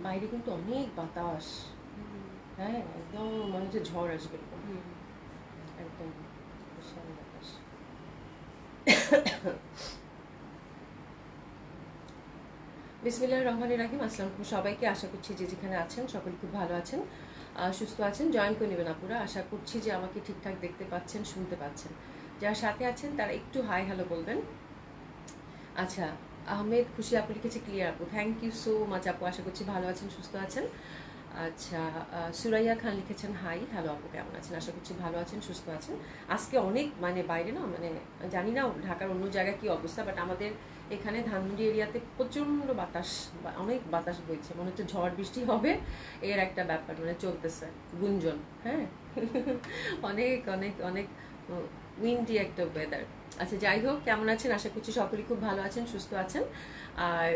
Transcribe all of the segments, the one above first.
বাইরে কিন্তু অনেক বাতাস, হ্যাঁ একদম মনে হচ্ছে ঝড় আসবে এরকম, একদম বিশাল বাতাস। বিসমিল্লাহির রহমানির রহিম। আসসালামু আলাইকুম সবাইকে, আশা করছি যে যেখানে আছেন সকলে খুব ভালো আছেন, সুস্থ আছেন। জয়েন করে নেবেন আপুরা। আশা করছি যে আমাকে ঠিকঠাক দেখতে পাচ্ছেন, শুনতে পাচ্ছেন। যারা সাথে আছেন তারা একটু হাই হ্যালো বলবেন। আচ্ছা, আহমেদ খুশি আপু লিখেছে ক্লিয়ার আপু, থ্যাংক ইউ সো মাচ আপু। আশা করছি ভালো আছেন, সুস্থ আছেন। আচ্ছা, সুরাইয়া খান লিখেছেন হাই হ্যালো আপু, কেমন আছেন? আশা করছি ভালো আছেন, সুস্থ আছেন। আজকে অনেক মানে বাইরে না, মানে জানি না ঢাকার অন্য জায়গায় কী অবস্থা, বাট আমাদের এখানে ধানমন্ডি এরিয়াতে প্রচণ্ড বাতাস, অনেক বাতাস বইছে, মনে হচ্ছে ঝড় বৃষ্টি হবে, এর একটা ব্যাপার মানে চলতেছে গুঞ্জন। হ্যাঁ, অনেক অনেক অনেক উইন্ডি একটা ওয়েদার। আচ্ছা, যাই হোক, কেমন আছেন? আশা করছি সকলেই খুব ভালো আছেন, সুস্থ আছেন। আর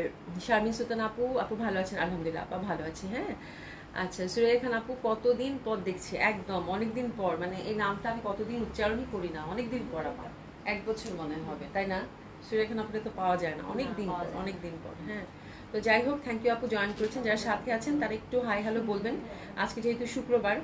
শারমিন সুলতান আপু, আপু ভালো আছেন? আলহামদুলিল্লাহ আপা ভালো আছি। হ্যাঁ, আচ্ছা, সুরাইয়া খান আপু কতদিন পর দেখছি, একদম অনেকদিন পর, মানে এই নামটা আমি কতদিন উচ্চারণই করি না, অনেকদিন পর আপা, 1 বছর মনে হবে, তাই না? সুরাইয়া খান আপুকে তো পাওয়া যায় না, অনেকদিন পর, অনেকদিন পর। হ্যাঁ, তো যাই হোক, থ্যাংক ইউ আপু জয়েন করেছেন। যারা সাথে আছেন তারা একটু হাই হ্যালো বলবেন। আজকে যেহেতু শুক্রবার,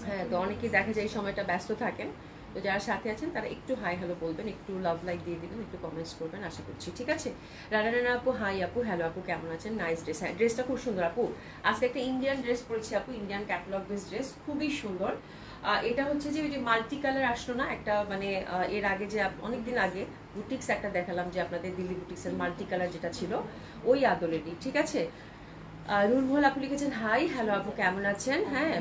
হ্যাঁ, তো অনেকেই দেখা যায় এই সময়টা ব্যস্ত থাকেন, তো যারা সাথে আছেন তারা একটু হাই হ্যালো বলবেন, একটু লাভ লাইক দিয়ে দিবেন, একটু কমেন্টস করবেন, আশা করছি। ঠিক আছে? রানা আপু হাই আপু, হ্যালো আপু, কেমন আছেন? Nice dress. হ্যাঁ, ড্রেসটা খুব সুন্দর আপু। আজকে একটা ইন্ডিয়ান ড্রেস পরেছি আপু, ইন্ডিয়ান ক্যাটালগ বেস ড্রেস, খুবই সুন্দর। এটা হচ্ছে যে ওই যে মাল্টি কালার আসলো না একটা, মানে এর আগে যে অনেকদিন আগে বুটিক্স একটা দেখালাম যে আপনাদের দিল্লি বুটিক্সের মাল্টি কালার যেটা ছিল, ওই আদলেরই। ঠিক আছে? রুলমহল আপু লিখেছেন হাই হ্যালো আপু, কেমন আছেন? হ্যাঁ,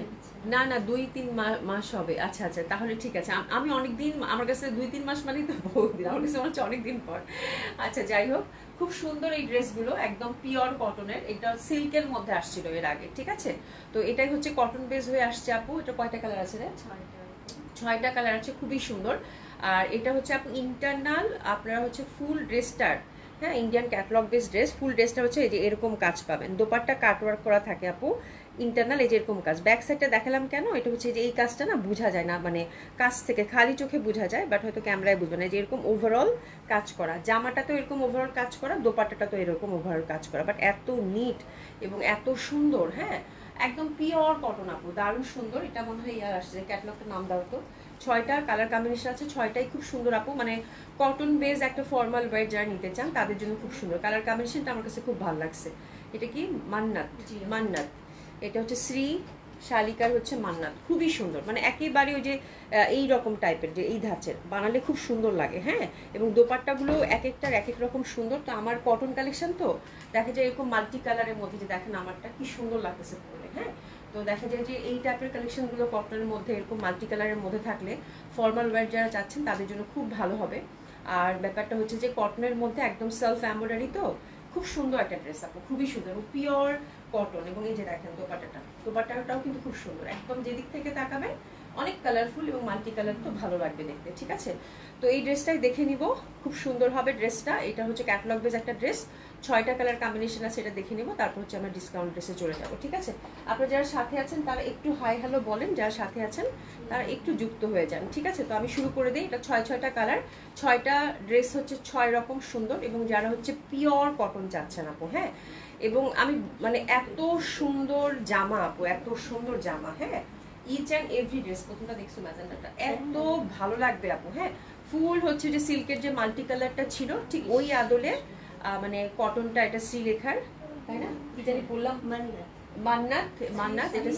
না না 2-3 মাস হবে। আচ্ছা আচ্ছা, তাহলে ঠিক আছে। আমি অনেকদিন, আমার কাছে 2-3 মাস মানেই তো বহুদিন, আমার কাছে মনে হচ্ছে অনেকদিন পর। আচ্ছা, যাই হোক, খুব সুন্দর এই ড্রেসগুলো, একদম পিওর কটনের। এটা সিল্কের মধ্যে আসছিল এর আগে। ঠিক আছে? তো এটাই হচ্ছে কটন বেস হয়ে আসছে আপু। এটা কয়টা কালার আছে রে? 6টা কালার আছে, খুবই সুন্দর। আর এটা হচ্ছে আপু ইন্টারনাল, আপনারা হচ্ছে ফুল ড্রেসটার, হ্যাঁ, ইন্ডিয়ান ক্যাটালগ বেস ড্রেস, ফুল ড্রেসটা হচ্ছে এই যে এরকম কাজ পাবেন, দোপাট্টা কাটওয়ার্ক করা থাকে আপু। ইন্টারনাল এই যে এরকম কাজ। ব্যাক সাইডটা দেখালাম কেন, এটা হচ্ছে যে এই কাজটা না বোঝা যায় না, মানে কাছ থেকে খালি চোখে বোঝা যায়, বাট হয়তো ক্যামেরায় বুঝবে না। যে এরকম ওভারঅল কাজ করা, জামাটা তো এরকম ওভারঅল কাজ করা, দোপাট্টাটা তো এরকম ওভারঅল কাজ করা, বাট এত নিট এবং এত সুন্দর। হ্যাঁ, একদম পিওর কটন আপু, দারুণ সুন্দর। এটা মনে হয় ইয়ার আসছে, ক্যাটালগটার নাম দাও তো। 6টা কালার কম্বিনেশন আছে, 6টাই খুব সুন্দর আপু। মানে কটন বেস একটা ফর্মাল ওয়্যার যারা নিতে চান তাদের জন্য খুব সুন্দর। কালার কম্বিনেশনটা আমার কাছে খুব ভালো লাগছে। এটা কি মান্নাত? মান্নাত। এটা হচ্ছে শ্রী শালিকার হচ্ছে মান্নাত, খুবই সুন্দর। মানে একেবারে ওই যে এই রকম টাইপের, যে এই ধাঁচের বানালে খুব সুন্দর লাগে। হ্যাঁ, এবং দোপাট্টাগুলো এক একটার এক এক রকম সুন্দর। তো আমার কটন কালেকশন তো দেখা যায় এরকম মাল্টি কালারের মধ্যে, যে দেখেন আমারটা কি সুন্দর লাগতেছে পরে। হ্যাঁ, তো দেখা যায় যে এই টাইপের কালেকশনগুলো কটনের মধ্যে এরকম মাল্টি কালারের মধ্যে থাকলে ফর্মাল ওয়্যার যারা চাচ্ছেন তাদের জন্য খুব ভালো হবে। আর ব্যাপারটা হচ্ছে যে কটনের মধ্যে একদম সেলফ এমব্রয়ডারি, তো খুব সুন্দর একটা ড্রেস আপু, খুবই সুন্দর এবং পিওর কটন। এবং এই যে দেখেন দোপাট্টাটাও কিন্তু খুব সুন্দর, একদম যেদিক থেকে তাকাবেন অনেক কালারফুল এবং মাল্টি কালার, তো ভালো লাগবে দেখতে। ঠিক আছে? তো এই ড্রেসটাই দেখে নিব, খুব সুন্দর হবে ড্রেসটা। এটা হচ্ছে ক্যাটালগ বেস একটা ড্রেস, 6টা কালার কম্বিনেশন আছে, এটা দেখে নিব, তারপর হচ্ছে আমরা ডিসকাউন্ট ড্রেসে চলে যাব। ঠিক আছে? আপনারা যারা সাথে আছেন তারা একটু হাই হ্যালো বলেন, যারা সাথে আছেন তারা একটু যুক্ত হয়ে যান। ঠিক আছে? তো আমি শুরু করে দিই। এটা 6টা কালার, 6টা ড্রেস হচ্ছে 6 রকম সুন্দর। এবং যারা হচ্ছে পিওর কটন চাচ্ছেন আপু, হ্যাঁ, এবং আমি মানে এত সুন্দর জামা আপু, এত সুন্দর জামা। হ্যাঁ, ইচ অ্যান্ড এভরি ড্রেস, প্রথমটা দেখছো ম্যাজেন্ডাটা, এত ভালো লাগবে আপু। হ্যাঁ, ফুল হচ্ছে যে সিল্কের যে মাল্টি কালারটা ছিল ঠিক ওই আদলে, মানে কটনটা, এটা শ্রীলেখার, তাই না? কি জানি বললাম, মান্নাত। মান্নাত, এটা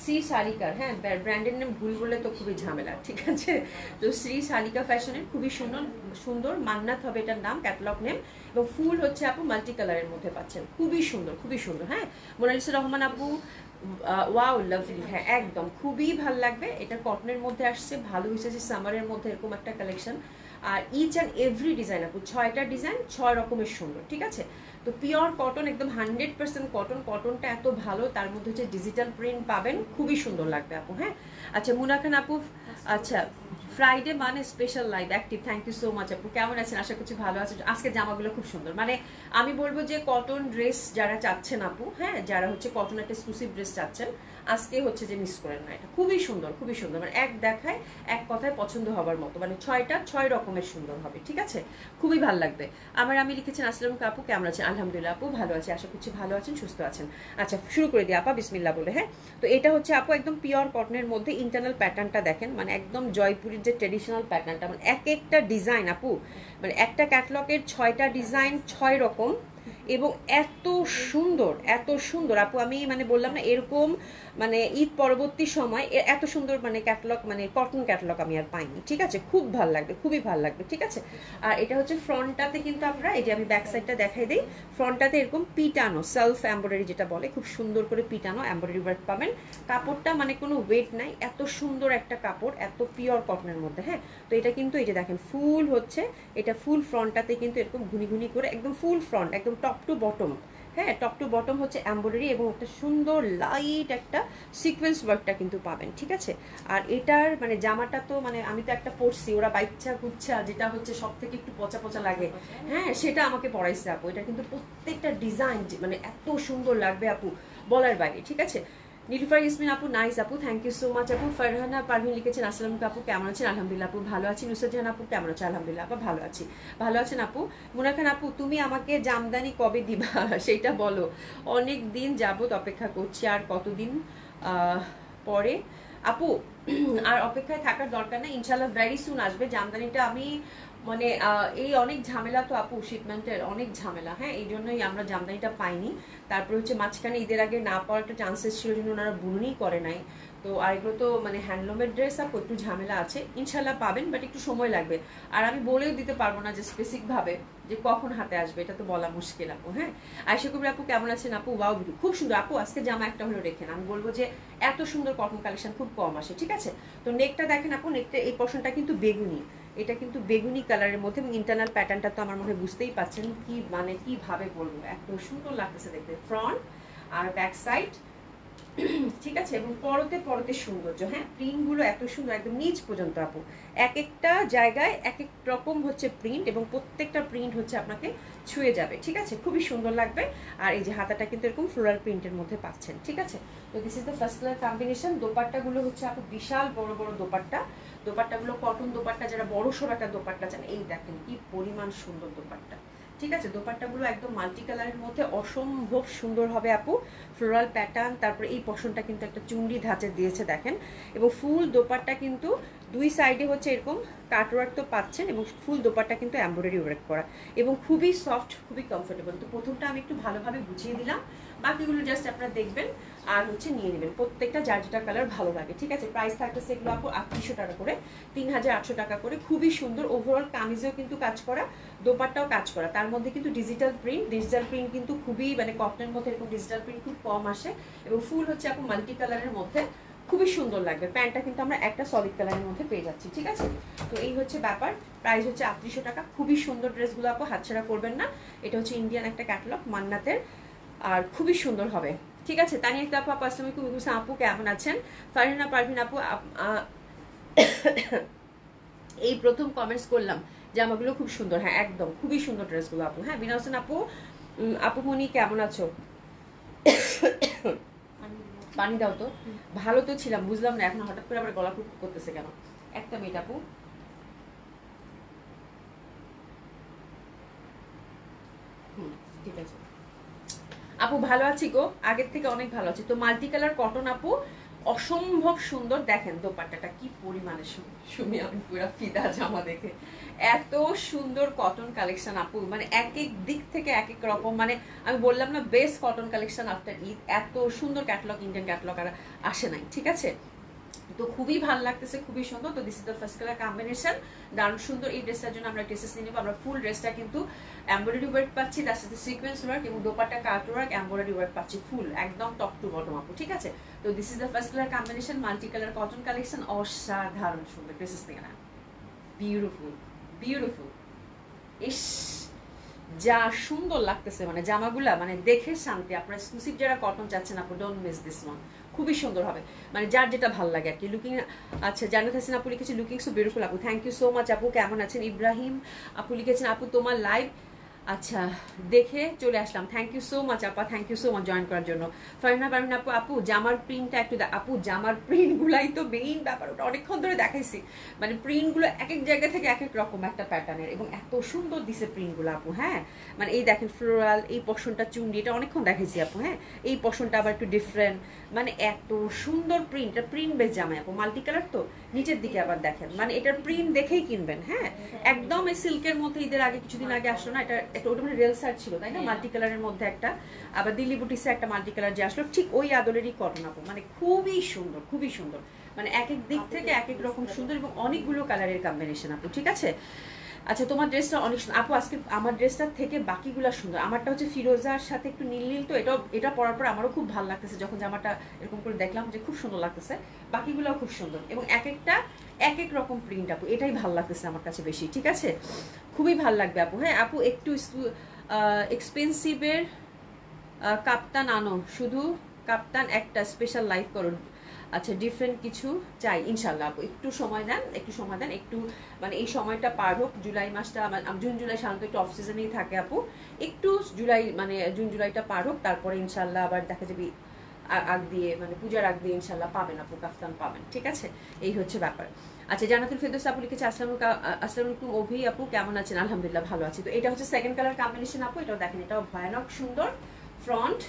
শ্রী শালিকার। হ্যাঁ, ব্র্যান্ডের নেম ভুল বললে তো খুবই ঝামেলা। ঠিক আছে? তো শ্রী শালিকা ফ্যাশনের, খুবই সুন্দর সুন্দর। মান্নাত হবে এটার নাম, ক্যাটালগ নেম। এবং ফুল হচ্ছে আপু মাল্টি কালারের মধ্যে পাচ্ছেন, খুবই সুন্দর, খুবই সুন্দর। হ্যাঁ, মোনালিসা রহমান আপু, ওয়াও লাভলি। হ্যাঁ, একদম খুবই ভালো লাগবে। এটা কটনের মধ্যে আসছে, ভালো হয়েছে যে সামারের মধ্যে এরকম একটা কালেকশন। আর ইচ অ্যান্ড এভরি ডিজাইন আপু, 6টা ডিজাইন 6 রকমের সুন্দর। ঠিক আছে? তো পিওর কটন, একদম 100% কটন। কটনটা এত ভালো, তার মধ্যে হচ্ছে ডিজিটাল প্রিন্ট পাবেন, খুবই সুন্দর লাগবে আপু। হ্যাঁ, আচ্ছা, মুনা খান আপু, আচ্ছা, ফ্রাইডে মানে special live active, thank you so much আপু, কেমন আছেন? আশা করছি ভালো আছেন। আজকে জামাগুলো খুব সুন্দর। মানে আমি বলবো যে কটন ড্রেস যারা চাচ্ছেন আপু, হ্যাঁ, যারা হচ্ছে কটন একটা এক্সক্লুসিভ ড্রেস চাচ্ছেন, আজকে হচ্ছে যে মিস করেন না, এটা খুবই সুন্দর, খুবই সুন্দর, মানে এক দেখায় এক কথায় পছন্দ হবার মতো, মানে 6টা 6 রকমের সুন্দর হবে, ঠিক আছে, খুবই ভালো লাগবে। আমি লিখেছেন আসসালামু আপু কেমন আছেন? আলহামদুলিল্লাহ আপু ভালো আছি, আশা করছি ভালো আছেন, সুস্থ আছেন। আচ্ছা শুরু করে দিই আপা বিসমিল্লাহ বলে। হ্যাঁ, তো এটা হচ্ছে আপু একদম পিওর কটনের মধ্যে, ইন্টারনাল প্যাটার্নটা দেখেন, মানে একদম জয়পুরের যে ট্রেডিশনাল প্যাটার্নটা, মানে এক একটা ডিজাইন আপু, মানে একটা ক্যাটলগের 6টা ডিজাইন 6 রকম, এবং এত সুন্দর, এত সুন্দর আপু, আমি মানে বললাম না এরকম, মানে ঈদ পরবর্তী সময় এত সুন্দর মানে ক্যাটলগ, মানে কটন ক্যাটলগ আমি আর পাইনি, ঠিক আছে, খুব ভালো লাগবে, খুবই ভালো লাগবে, ঠিক আছে। আর এটা হচ্ছে ফ্রন্টটাতে কিন্তু আমরা, এই যে আমি ব্যাক সাইডটা দেখাই দিই, ফ্রন্টটাতে এরকম পিটানো সেলফ এমব্রয়ডারি যেটা বলে, খুব সুন্দর করে পিটানো এমব্রয়ডারি ওয়ার্ক পাবেন। কাপড়টা মানে কোনো ওয়েট নাই, এত সুন্দর একটা কাপড়, এত পিওর কটনের মধ্যে। হ্যাঁ, তো এটা কিন্তু এই যে দেখেন ফুল হচ্ছে, এটা ফুল ফ্রন্টটাতে কিন্তু এরকম ঘুনি ঘুনি করে একদম ফুল ফ্রন্ট, একদম টপ টু বটম, হ্যাঁ টপ টু বটম হচ্ছে এমব্রয়ডারি, এবং একটা সুন্দর লাইট একটা সিকোয়েন্স ওয়ার্কটা কিন্তু পাবেন, ঠিক আছে। আর এটার মানে জামাটা তো মানে আমি তো একটা পরছি, ওরা বাইচ্চা কুচ্ছা যেটা হচ্ছে সব থেকে একটু পচা পচা লাগে, হ্যাঁ সেটা আমাকে পরাইছে আপু। এটা কিন্তু প্রত্যেকটা ডিজাইন মানে এত সুন্দর লাগবে আপু, বলার বাইরে, ঠিক আছে। নীলুফার ইসমিন আপু নাইস আপু, থ্যাংক ইউ সো মাচ আপু। ফারহানা পারভিন লিখেছেন আসসালামু আপু কেমন আছেন? আলহামদুলিল্লাহ আপু ভালো আছি। নুসরাত জাহান আপু কেমন আছেন? আলহামদুলিল্লাহ আপু ভালো আছি, ভালো আছেন আপু। মুনা খান আপু তুমি আমাকে জামদানি কবে দিবা সেটা বলো, অনেক দিন যাবত অপেক্ষা করছি, আর কতদিন পরে আপু? আর অপেক্ষায় থাকার দরকার নেই, ইনশাল্লাহ ভেরি সুন আসবে জামদানিটা। আমি মানে এই অনেক ঝামেলা তো আপু, শিপমেন্টের অনেক ঝামেলা, হ্যাঁ এই জন্যই আমরা জামদানিটা পাইনি। তারপরে হচ্ছে মাঝখানে ঈদের আগে না পাওয়ার একটা চান্সেস ছিল, জন্য ওনারা বুনই করে নাই। তো আর এগুলো তো মানে হ্যান্ডলুমের ড্রেস আপু, একটু ঝামেলা আছে, ইনশাল্লাহ পাবেন, বাট একটু সময় লাগবে। আর আমি বলেও দিতে পারবো না যে স্পেসিফিকভাবে যে কখন হাতে আসবে, এটা তো বলা মুশকিল আপু। হ্যাঁ, আয়শা কবির আপু কেমন আছেন আপু? ওয়াও খুব সুন্দর আপু, আজকে জামা একটা হলো রেখেন, আমি বলবো যে এত সুন্দর কটন কালেকশন খুব কম আসে, ঠিক আছে। তো নেকটা দেখেন আপু, নেকটা এই পোর্শনটা কিন্তু বেগুনি, এটা কিন্তু বেগুনি কালারের মধ্যে, এবং ইন্টারনাল প্যাটার্নটা তো আমার মনে হয় বুঝতেই পাচ্ছেন কি মানে কিভাবে বলবো, এত সুন্দর লাগতেছে দেখতে, ফ্রন্ট আর ব্যাক সাইড, ঠিক আছে। এবং পরতে পরতে সৌন্দর্য, হ্যাঁ প্রিন্ট গুলো এত সুন্দর একদম নিচ পর্যন্ত আপু, এক একটা জায়গায় এক এক রকম হচ্ছে প্রিন্ট, এবং প্রত্যেকটা প্রিন্ট হচ্ছে আপনাকে ছুঁয়ে যাবে, ঠিক আছে, খুবই সুন্দর লাগবে। আর এই যে হাতাটা কিন্তু এরকম ফ্লোরাল প্রিন্টের মধ্যে পাচ্ছেন, ঠিক আছে। তো this is the first colour combination. Dupatta গুলো হচ্ছে আপু বিশাল বড় বড় দোপাট্টা, দোপাট্টাগুলো কটন দোপাট্টা, যারা বড় সড়ো একটা দোপাট্টা চান, এই দেখেন কি পরিমাণ সুন্দর দোপাট্টা, ঠিক আছে। দোপাট্টাগুলো একদম মাল্টি কালারের মধ্যে অসম্ভব সুন্দর হবে আপু, ফ্লোরাল প্যাটার্ন, তারপরে এই পশনটা কিন্তু একটা চুন্ডি ধাঁচে দিয়েছে দেখেন, এবং ফুল দোপাট্টা কিন্তু দুই সাইডে হচ্ছে এরকম কাটওয়ার্ক তো পাচ্ছেন, এবং ফুল দোপাট্টা কিন্তু এমব্রয়ডারি ওয়ার্ক করা, এবং খুবই সফট, খুবই কমফোর্টেবল। তো প্রথমটা আমি একটু ভালোভাবে বুঝিয়ে দিলাম, বাকিগুলো জাস্ট আপনারা দেখবেন আর হচ্ছে নিয়ে নেবেন, প্রত্যেকটা যার যেটা কালার ভালো লাগে, ঠিক আছে। প্রাইস থাকতেছে এগুলো আপু 3800 টাকা করে, 3800 টাকা করে, খুবই সুন্দর। ওভারঅল কামিজেও কিন্তু কাজ করা, দোপাট্টাও কাজ করা, তার মধ্যে কিন্তু ডিজিটাল প্রিন্ট কিন্তু খুবই মানে কটনের মধ্যে এরকম ডিজিটাল প্রিন্ট খুব কম আসে, এবং ফুল হচ্ছে আপু মাল্টি কালারের মধ্যে, খুবই সুন্দর লাগবে। প্যান্টটা কিন্তু আমরা একটা সলিড কালারের মধ্যে পেয়ে যাচ্ছি, ঠিক আছে। তো এই হচ্ছে ব্যাপার, প্রাইস হচ্ছে 3800 টাকা, খুবই সুন্দর ড্রেসগুলো আপু, হাতছাড়া করবেন না। এটা হচ্ছে ইন্ডিয়ান একটা ক্যাটালগ মান্নাতের, আর খুবই সুন্দর হবে, ঠিক আছে। তানিয়া আপু, আপু আসসালামু আলাইকুম আপু কেমন আছেন? ফারহানা পারভিন আপু এই প্রথম কমেন্টস করলাম, জামাগুলো খুব সুন্দর, হ্যাঁ একদম খুবই সুন্দর ড্রেসগুলো আপু। হ্যাঁ বিনা হোসেন আপু, আপু মনি কেমন আছো? পানি দাও তো। ভালো তো ছিলাম, বুঝলাম না এখন হঠাৎ করে আবার গলা খুব করতেছে কেন, একটা মিনিট আপু। ঠিক আছে আপু, ভালো আছি গো, আগের থেকে অনেক ভালো আছি। তো মাল্টি কালার কটন আপু, অসম্ভব সুন্দর, দেখেন দোপাট্টাটা কি পরিমাণে শুনি আমি পুরো ফিদা জামা দেখে, এত সুন্দর কটন কালেকশন আপু, মানে এক এক দিক থেকে এক এক রকম, মানে আমি বললাম না best cotton collection after Eid, এত সুন্দর ক্যাটালগ, ইন্ডিয়ান ক্যাটালগ আর আসে নাই, ঠিক আছে। তো খুবই ভালো লাগতেছে, খুবই সুন্দর। তো this is the first colour combination, দারুণ সুন্দর। এই ড্রেসটার জন্য আমরা ড্রেসেস নিয়ে নেবো, আমরা ফুল ড্রেসটা কিন্তু এমব্রয়ডারি ওয়ার্ক পাচ্ছি, তার সাথে সিকোয়েন্স ওয়ার্ক, এবং দোপাট্টা কাট ওয়ার্ক, এমব্রয়ডারি ওয়ার্ক পাচ্ছি ফুল একদম টপ টু বটম আপু, ঠিক আছে। তো this is the first colour combination, multi colour cotton collection, অসাধারণ সুন্দর ড্রেসেস নিয়ে না, বিউটিফুল বিউটিফুল, ইস যা সুন্দর লাগতেছে, মানে জামাগুলা মানে দেখে শান্তি। আপনারা এক্সক্লুসিভ যারা কটন চাচ্ছেন আপু, ডোন্ট মিস দিস ওয়ান, খুবই সুন্দর হবে, মানে যার যেটা ভালো লাগে আর কি। লুকিং, আচ্ছা জান্নাত হাসিন আপু লিখেছে লুকিং সো বিউটিফুল আপু, থ্যাংক ইউ সো মাচ আপু কেমন আছেন? ইব্রাহিম আপু লিখেছেন আপু তোমার লাইভ আচ্ছা, দেখে চলে আসলাম। থ্যাংক ইউ সো মাচ আপা, thank you so much join করার জন্য। ফারহিনা পারভিন আপু, আপু জামার প্রিন্টটা একটু আপু জামার প্রিন্টগুলাই তো মেইন ব্যাপার, ওটা অনেকক্ষণ ধরে দেখাইছি। মানে প্রিন্টগুলো এক এক জায়গা থেকে এক এক রকম একটা প্যাটার্নের, এবং এত সুন্দর দিছে প্রিন্টগুলো আপু। হ্যাঁ, মানে এই দেখেন ফ্লোরাল, এই পশনটা চুন্ডি, এটা অনেকক্ষণ দেখাইছি আপু। হ্যাঁ, এই পশনটা আবার একটু ডিফারেন্ট, মানে এত সুন্দর প্রিন্ট। এটা প্রিন্ট বেস জামাই আপু, মাল্টি কালার তো। নিচের দিকে আবার দেখেন, মানে এটার প্রিন্ট দেখেই কিনবেন। হ্যাঁ, একদম এই সিল্কের মধ্যে ঈদের আগে কিছুদিন আগে আসলো না, এটা একটা ওটা মানে রেল সার্ট ছিল তাই না, মাল্টি কালারের মধ্যে একটা। আবার দিল্লি বুটিসে একটা মাল্টি কালার যে আসলো, ঠিক ওই আদলেরই কটন আপু। মানে খুবই সুন্দর, খুবই সুন্দর, মানে এক এক দিক থেকে এক এক রকম সুন্দর, এবং অনেকগুলো কালারের কম্বিনেশন আপু। ঠিক আছে, আচ্ছা তোমার ড্রেসটা অনেক আপু, আজকে আমার ড্রেসটার থেকে বাকিগুলো সুন্দর। আমারটা হচ্ছে ফিরোজার সাথে একটু নীল নীল, তো এটা পরার পর আমারও খুব ভালো লাগতেছে। যখন জামাটা এরকম করে দেখলাম যে খুব সুন্দর লাগতেছে, বাকিগুলোও খুব সুন্দর, এবং এক একটা এক এক রকম প্রিন্ট আপু। এটাই ভালো লাগতেছে আমার কাছে বেশি। ঠিক আছে, খুবই ভালো লাগবে আপু। হ্যাঁ আপু, একটু এক্সপেন্সিভের কাপ্তান আনো, শুধু কাপ্তান একটা স্পেশাল লাইভ করুন। আচ্ছা, ডিফারেন্ট কিছু চাই ইনশাল্লাহ আপু, একটু সময় দেন, একটু সময় দেন, একটু মানে এই সময়টা পার হোক। জুলাই মাসটা জুন জুলাই সাধারণত একটু অফ সিজনেই থাকে আপু, একটু জুলাই মানে জুন জুলাইটা পার হোক, তারপরে ইনশাল্লাহ আবার দেখা যাবে আগ দিয়ে, মানে পূজার আগ দিয়ে ইনশাল্লাহ পাবেন আপু, কাফতান পাবেন। ঠিক আছে, এই হচ্ছে ব্যাপার। আচ্ছা, জান্নাতুল ফেরদৌস আপু লিখেছে আসসালামু আলাইকুম অভি আপু, কেমন আছেন? আলহামদুলিল্লাহ ভালো আছি। তো এটা হচ্ছে সেকেন্ড কালার কম্বিনেশন আপু, এটাও দেখেন, এটাও ভয়ানক সুন্দর। ফ্রন্ট,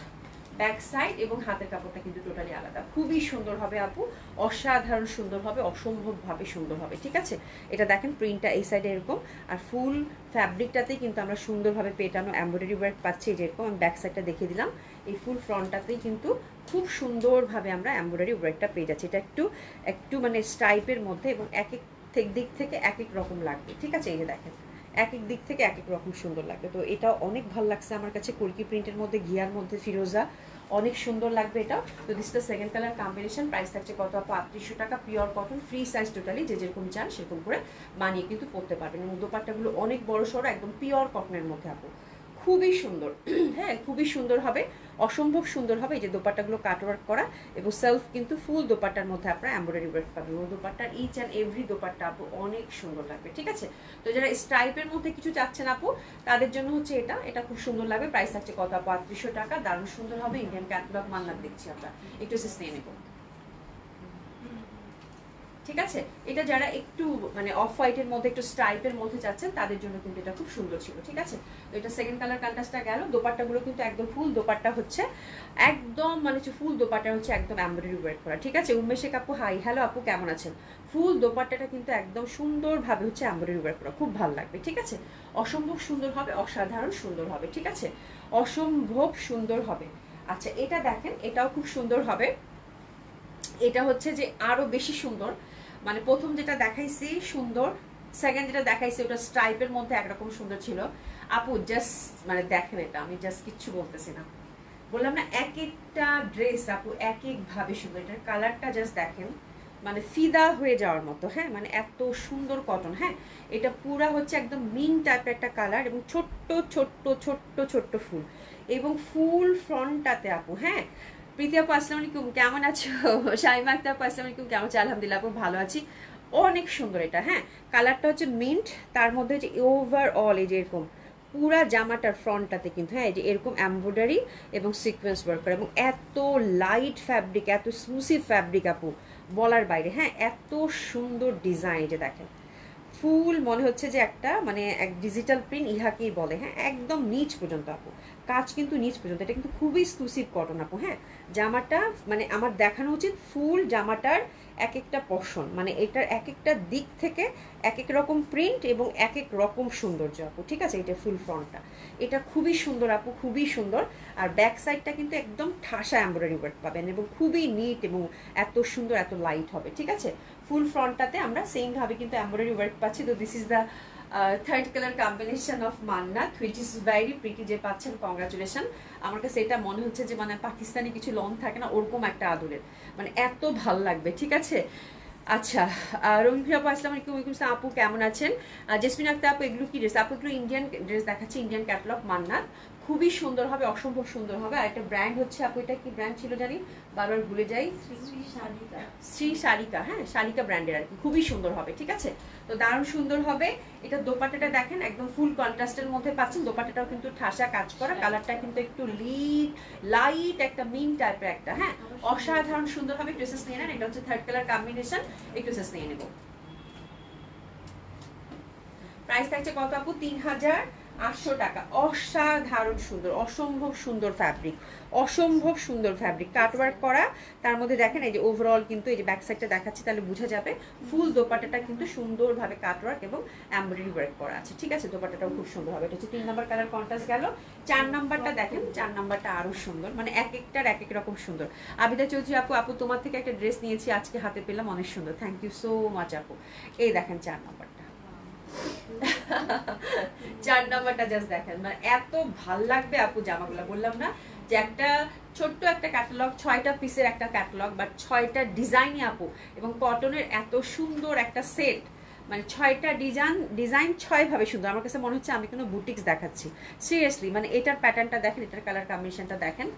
ব্যাক সাইড এবং হাতের কাপড়টা কিন্তু টোটালি আলাদা, খুবই সুন্দর হবে আপু, অসাধারণ সুন্দর হবে, অসম্ভবভাবে সুন্দর হবে। ঠিক আছে, এটা দেখেন প্রিন্টটা এই সাইডে এরকম, আর ফুল ফ্যাব্রিকটাতেই কিন্তু আমরা সুন্দরভাবে পেটানো এমব্রয়ডারি ওয়ার্ক পাচ্ছি যেরকম। আমি ব্যাক সাইডটা দেখিয়ে দিলাম, এই ফুল ফ্রন্টটাতেই কিন্তু খুব সুন্দরভাবে আমরা এমব্রয়ডারি ওয়ার্কটা পেয়ে যাচ্ছি। এটা একটু একটু মানে স্টাইপের মধ্যে, এবং এক এক দিক থেকে এক এক রকম লাগবে। ঠিক আছে, এই যে দেখেন এক এক দিক থেকে এক এক রকম সুন্দর লাগবে। তো এটা অনেক ভালো লাগছে আমার কাছে, কলকি প্রিন্টের মধ্যে, ঘিয়ার মধ্যে ফিরোজা, অনেক সুন্দর লাগবে এটা। তো this the second colour combination. Price থাকছে কত আপু? 3800 টাকা, pure cotton, free size totally, যে যেরকম চান সেরকম করে বানিয়ে কিন্তু পরতে পারবেন। এবং দোপাট্টাগুলো অনেক বড় সড়ো, একদম পিওর কটনের মধ্যে আপু, খুবই সুন্দর। হ্যাঁ, খুবই সুন্দর হবে, অসম্ভব সুন্দর হবে। এই যে দোপাট্টাগুলো কাটওয়ার্ক করা, এবং সেলফ কিন্তু ফুল দোপাট্টার মধ্যে আপনারা এমব্রয়ডারি ওয়ার্ক পাবেন, এবং দোপাট্টার ইচ অ্যান্ড এভরি দোপাট্টা আপু অনেক সুন্দর লাগবে। ঠিক আছে, তো যারা স্ট্রাইপের মধ্যে কিছু চাচ্ছেন আপু, তাদের জন্য হচ্ছে এটা খুব সুন্দর লাগবে। প্রাইস থাকছে কত আপু? 3800 টাকা, দারুণ সুন্দর হবে। ইন্ডিয়ান ক্যাটালগ মান্নাত দেখছি আমরা, একটু নিয়ে নেব। ঠিক আছে, এটা যারা একটু মানে অফ হোয়াইটের মধ্যে একটু স্ট্রাইপের মধ্যে যাচ্ছেন তাদের জন্য কিন্তু এটা খুব সুন্দর ছিল। ঠিক আছে, তো এটা সেকেন্ড কালার কন্ট্রাস্টটা গেল। দোপাট্টাগুলো কিন্তু একদম ফুল দোপাট্টা হচ্ছে, একদম মানে ফুল দোপাট্টা হচ্ছে একদম এমব্রয়ডারি ওয়ার্ক করা। ঠিক আছে, উমেশেক আপু হাই, হ্যালো আপু কেমন আছেন? ফুল দোপাট্টাটা কিন্তু একদম সুন্দরভাবে হচ্ছে এমব্রয়ডারি ওয়ার্ক করা, খুব ভালো লাগবে। ঠিক আছে, অসম্ভব সুন্দর হবে, অসাধারণ সুন্দর হবে। ঠিক আছে, অসম্ভব সুন্দর হবে। আচ্ছা, এটা দেখেন, এটাও খুব সুন্দর হবে। এটা হচ্ছে যে আরো বেশি সুন্দর, মানে প্রথম যেটা দেখাইছি সুন্দর, সেকেন্ড যেটা দেখাইছি ওটা স্ট্রাইপের মধ্যে একরকম সুন্দর ছিল আপু। জাস্ট মানে দেখেন, এটা আমি জাস্ট কিচ্ছু বলতেছি না, বললাম না এক একটা ড্রেস আপু এক এক ভাবে সুন্দর। এটার কালারটা জাস্ট দেখেন, মানে ফিদা হয়ে যাওয়ার মতো। হ্যাঁ, মানে এত সুন্দর কটন। হ্যাঁ, এটা পুরা হচ্ছে একদম মিন টাইপের একটা কালার, এবং ছোট্ট ছোট্ট ছোট্ট ছোট্ট ফুল, এবং ফুল ফ্রন্টটাতে আপু। হ্যাঁ, প্রীতি আপু আসসালামু আলাইকুম, কেমন আছো? শাইমা আক্তার আপু আসসালামু আলাইকুম, কেমন আছো? আলহামদুলিল্লাহ আপু ভালো আছি, অনেক সুন্দর এটা। হ্যাঁ, কালারটা হচ্ছে মিন্ট, তার মধ্যে হচ্ছে ওভারঅল এই যে এরকম পুরা জামাটার ফ্রন্টটাতে কিন্তু হ্যাঁ এই যে এরকম এমব্রয়ডারি এবং সিকোয়েন্স ওয়ার্ক করা, এবং এত লাইট ফ্যাব্রিক, এত স্মুসি ফ্যাব্রিক আপু, বলার বাইরে। হ্যাঁ, এত সুন্দর ডিজাইন, যে দেখেন ফুল মনে হচ্ছে যে একটা মানে এক ডিজিটাল প্রিন্ট ইহাকেই বলে। হ্যাঁ, একদম নিচ পর্যন্ত আপু, কাজ কিন্তু নিচ পর্যন্ত। এটা কিন্তু খুবই এক্সক্লুসিভ কটন আপু। হ্যাঁ, জামাটা মানে আমার দেখানো উচিত ফুল জামাটার এক একটা পশন, মানে এটার এক একটা দিক থেকে এক এক রকম প্রিন্ট এবং এক এক রকম সৌন্দর্য আপু। ঠিক আছে, এটা ফুল ফ্রন্টটা, এটা খুবই সুন্দর আপু, খুবই সুন্দর। আর ব্যাক সাইডটা কিন্তু একদম ঠাসা এমব্রয়ডারি ওয়ার্ক পাবেন, এবং খুবই নিট এবং এত সুন্দর, এত লাইট হবে। ঠিক আছে, ফুল ফ্রন্টটাতে আমরা সেম ভাবে কিন্তু এমব্রয়ডারি ওয়ার্ক পাচ্ছি। তো this is the third colour combination of Mannat, which is very pretty. যে পাচ্ছেন কংগ্রাচুলেশন। আমার কাছে এটা মনে হচ্ছে যে মানে পাকিস্তানি কিছু লং থাকে না, ওরকম একটা আদরের, মানে এত ভাল লাগবে। ঠিক আছে, আচ্ছা, রবি আপু আসসালামু আলাইকুম, ওয়ালাইকুম আসসালাম আপু কেমন আছেন? জেসমিন আক্তার আপু, এগুলো কি ড্রেস আপু? এগুলো ইন্ডিয়ান ড্রেস দেখাচ্ছি, ইন্ডিয়ান ক্যাটালগ মান্নাত, খুবই সুন্দর হবে, অসম্ভব সুন্দর হবে। আর একটা ব্র্যান্ড হচ্ছে আপু, এটা কি ব্র্যান্ড ছিল জানি, বারবার ভুলে যাই, শ্রী শালিকা, হ্যাঁ শালিকা ব্র্যান্ডের আর কি, খুবই সুন্দর হবে। ঠিক আছে, তো দারুণ সুন্দর হবে। এটা দোপাট্টাটা দেখেন একদম ফুল কন্ট্রাস্টের মধ্যে পাচ্ছেন, দোপাট্টাটাও কিন্তু ঠাসা কাজ করা, কালারটা কিন্তু একটু লাইট একটা মিন টাইপের একটা, হ্যাঁ অসাধারণ সুন্দর হবে। একটু এসএস নিয়ে নেন, এটা হচ্ছে 3rd কালার কম্বিনেশন, একটু এসএস নিয়ে নেব। প্রাইস থাকছে কত আপু? 3800 টাকা। অসাধারণ সুন্দর, অসম্ভব সুন্দর ফ্যাব্রিক, অসম্ভব সুন্দর ফ্যাব্রিক, কাটওয়ার্ক করা। তার মধ্যে দেখেন এই যে ওভারঅল কিন্তু এই যে ব্যাক সাইডটা দেখাচ্ছি তাহলে বোঝা যাবে, ফুল দোপাট্টাটা কিন্তু সুন্দরভাবে কাটওয়ার্ক এবং এমব্রয়ডারি ওয়ার্ক করা আছে। ঠিক আছে, দোপাট্টাটাও খুব সুন্দর হবে। এটা হচ্ছে 3 নাম্বার কালার কন্ট্রাস্ট গেল। 4 নাম্বারটা দেখেন, 4 নাম্বারটা আরো সুন্দর, মানে এক একটার এক এক রকম সুন্দর। আবিদা চৌধুরী আপু, আপু তোমার থেকে একটা ড্রেস নিয়েছি, আজকে হাতে পেলাম, অনেক সুন্দর, থ্যাংক ইউ সো মাচ আপু। এই দেখেন 4 নাম্বারটা, 4 নাম্বারটা জাস্ট দেখেন, মানে এত ভাল লাগবে আপু জামাগুলো। বললাম না যে একটা ছোট্ট একটা ক্যাটালগ, 6টা পিসের একটা ক্যাটালগ, বাট 6টা ডিজাইনই আপু, এবং কটনের এত সুন্দর একটা সেট, মানে 6টা ডিজাইন 6 ভাবে সুন্দর। আমার কাছে মনে হচ্ছে আমি কোনো বুটিক্স দেখাচ্ছি, সিরিয়াসলি। মানে এটার প্যাটার্নটা দেখেন, এটার কালার কম্বিনেশনটা দেখেন,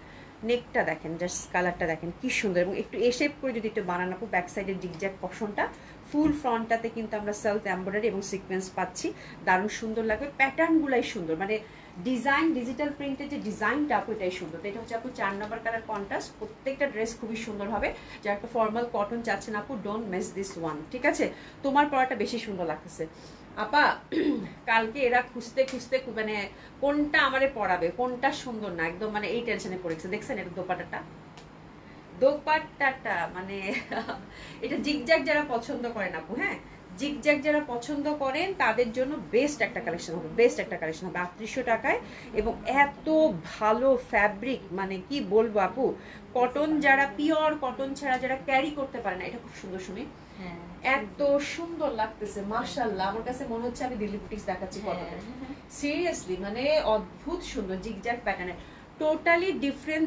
নেকটা দেখেন, জাস্ট কালারটা দেখেন কি সুন্দর, এবং একটু এ শেপ করে যদি একটু বানানো আপু, ব্যাক সাইডের জিগজ্যাগ পশনটা, ফুল ফ্রন্টটাতে কিন্তু আমরা সেলফ এমব্রয়ডারি এবং সিকোয়েন্স পাচ্ছি, দারুণ সুন্দর লাগবে। প্যাটার্নগুলাই সুন্দর, মানে ডিজাইন, ডিজিটাল প্রিন্টের যে ডিজাইনটা আপু এটাই সুন্দর। তো এটা হচ্ছে আপু 4 নাম্বার কালার কন্ট্রাস্ট। প্রত্যেকটা ড্রেস খুবই সুন্দর হবে। যারা একটা ফর্মাল কটন চাচ্ছেন আপু, ডোন্ট মিস দিস ওয়ান। ঠিক আছে, তোমার পরাটা বেশি সুন্দর লাগতেছে আপা। কালকে এরা খুঁজতে খুঁজতে মানে কোনটা আমারে পরাবে, কোনটা সুন্দর না, একদম মানে এই টেনশনে পড়েছে। দেখছেন এটা দোপাট্টাটা মানে এটা জিগজ্যাগ যারা পছন্দ করেন আপু, হ্যাঁ জিগজ্যাগ যারা পছন্দ করেন তাদের জন্য বেস্ট একটা কালেকশন হবে, বেস্ট একটা কালেকশন হবে 3800 টাকায়। এবং এত ভালো ফ্যাব্রিক, মানে কি বলবো আপু, কটন যারা পিওর কটন ছাড়া যারা ক্যারি করতে পারে না, এটা খুব সুন্দর। শুনি এত সুন্দর লাগতেছে মাশাআল্লাহ, আমার কাছে মনে হচ্ছে আমি দিল্লি বুটিক্স দেখাচ্ছি কটনের, সিরিয়াসলি মানে অদ্ভুত সুন্দর জিগজ্যাগ প্যাটার্নের, টোটালি ডিফারেন্ট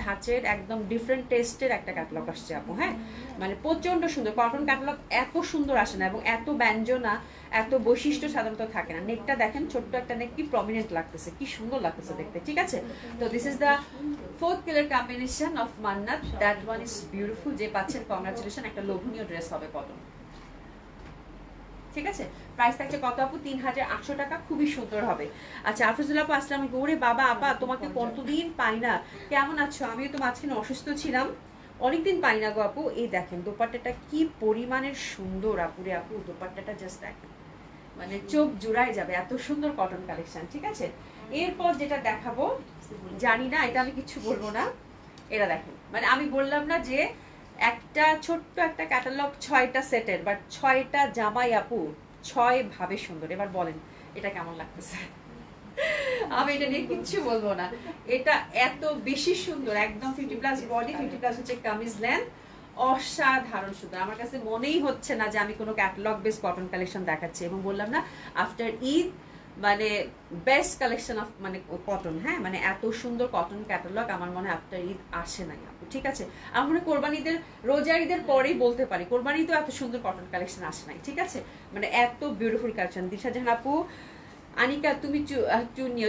ধাঁচের একদম ডিফারেন্ট টেস্টের একটা ক্যাটালগ আসছে আপু। হ্যাঁ মানে প্রচন্ড সুন্দর কটন ক্যাটালগ, এত সুন্দর আসে না এবং এত ব্যঞ্জনা, এত বৈশিষ্ট্য সাধারণত থাকে না। নেকটা দেখেন, ছোট্ট একটা নেক, কি প্রমিনেন্ট লাগতেছে, কি সুন্দর লাগতেছে দেখতে। ঠিক আছে, তো this is the 4th colour combination of Mannat, that one is beautiful. যে পাচ্ছেন কংগ্রাচুলেশন, একটা লোভনীয় ড্রেস হবে কটন। ঠিক আছে, প্রাইস থাকছে কত আপু? 3800 টাকা, খুবই সুন্দর হবে। আচ্ছা আফিজুল্লাহ আপু আসসালামু আলাইকুম। ওরে বাবা আপা, তোমাকে কতদিন পাই না, কেমন আছো? আমিও তো মাঝখানে অসুস্থ ছিলাম, অনেকদিন পাই না গো আপু। এই দেখেন দোপাট্টাটা কি পরিমাণের সুন্দর আপুরে আপু, দোপাট্টাটা জাস্ট দেখেন, মানে চোখ জুড়াই যাবে, এত সুন্দর কটন কালেকশন। ঠিক আছে, এরপর যেটা দেখাবো জানি না, এটা আমি কিছু বলবো না। এরা দেখেন, মানে আমি বললাম না যে একটা ছোট্ট একটা ক্যাটালগ 6টা সেটের, বাট 6টা জামাই আপু 6 ভাবে সুন্দর। এবার বলেন এটা কেমন লাগতেছে? আমি এটা নিয়ে কিচ্ছু বলবো না, এটা এত বেশি সুন্দর, একদম 50+ বডি, 50+ হচ্ছে কামিজ লেন্থ, অসাধারণ সুন্দর। আমার কাছে মনেই হচ্ছে না যে আমি কোনো ক্যাটালগ বেস কটন কালেকশন দেখাচ্ছি। এবং বললাম না আফটার ঈদ মানে বেস্ট কালেকশন অফ মানে কটন, হ্যাঁ মানে এত সুন্দর কটন ক্যাটালগ আমার মনে হয় আফটার ঈদ আসে নাই আপু। ঠিক আছে, আমার মনে কোরবানিদের, রোজার ঈদের পরেই বলতে পারি, কোরবানি তো এত সুন্দর কটন কালেকশন আসে নাই। ঠিক আছে, মানে এত বিউটিফুল কালেকশন। দিশা জাহান আপু, আনিকা তুমি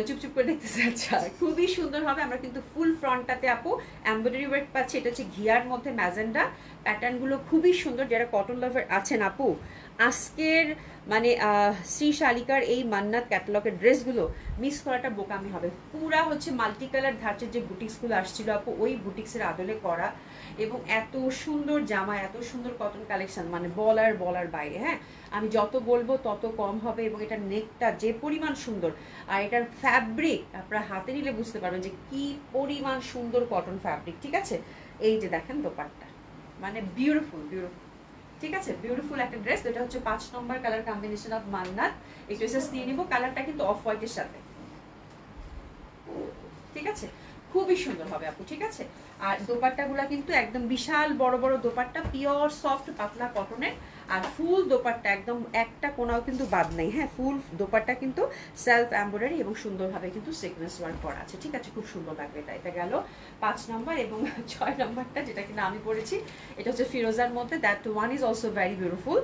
চুপচুপ করে দেখতেছে, আচ্ছা খুবই সুন্দর হবে। আমরা কিন্তু ফুল ফ্রন্টটাতে আপু এমব্রয়ডারি ওয়ার্ক পাচ্ছি, এটা হচ্ছে ঘিয়ার মধ্যে ম্যাজেন্ডা, প্যাটার্নগুলো খুবই সুন্দর। যারা কটন লাভার আছেন আপু, আজকের মানে শ্রী শালিকার এই মান্নাত ক্যাটালগের ড্রেসগুলো মিস করাটা বোকামি হবে। পুরা হচ্ছে মাল্টি কালার ধাঁচের যে বুটিক্সগুলো আসছিল আপু, ওই বুটিক্সের আদলে করা, এবং এত সুন্দর জামা, এত সুন্দর কটন কালেকশন, মানে বলার বাইরে। হ্যাঁ আমি যত বলবো তত কম হবে। এবং এটার নেকটা যে পরিমাণ সুন্দর, আর এটার ফ্যাব্রিক আপনারা হাতে নিলে বুঝতে পারবেন যে কি পরিমাণ সুন্দর কটন ফ্যাব্রিক। ঠিক আছে, এই যে দেখেন দোপাট্টা, মানে বিউটিফুল। ঠিক আছে, বিউটিফুল একটা ড্রেস। এটা হচ্ছে 5 নম্বর কালার কম্বিনেশন অফ মান্নাত। একটু এসেস দিয়ে নিব, কালারটা কিন্তু অফ হোয়াইটের সাথে। ঠিক আছে, খুবই সুন্দর হবে আপু। ঠিক আছে, আর দোপাট্টাগুলো কিন্তু একদম বিশাল বড় বড় দোপাট্টা, পিওর সফট পাতলা কটনের, আর ফুল দোপাট্টা একদম একটা কোনাও কিন্তু বাদ নেই। হ্যাঁ ফুল দোপাট্টা কিন্তু সেলফ এমব্রয়ডারি এবং সুন্দরভাবে কিন্তু সিকোয়েন্স ওয়ার্ক করা আছে। ঠিক আছে, খুব সুন্দর লাগবে। এটা গেল 5 নম্বর। এবং 6 নম্বরটা যেটা কিনা আমি পরেছি, এটা হচ্ছে ফিরোজার মধ্যে, that one is also very beautiful.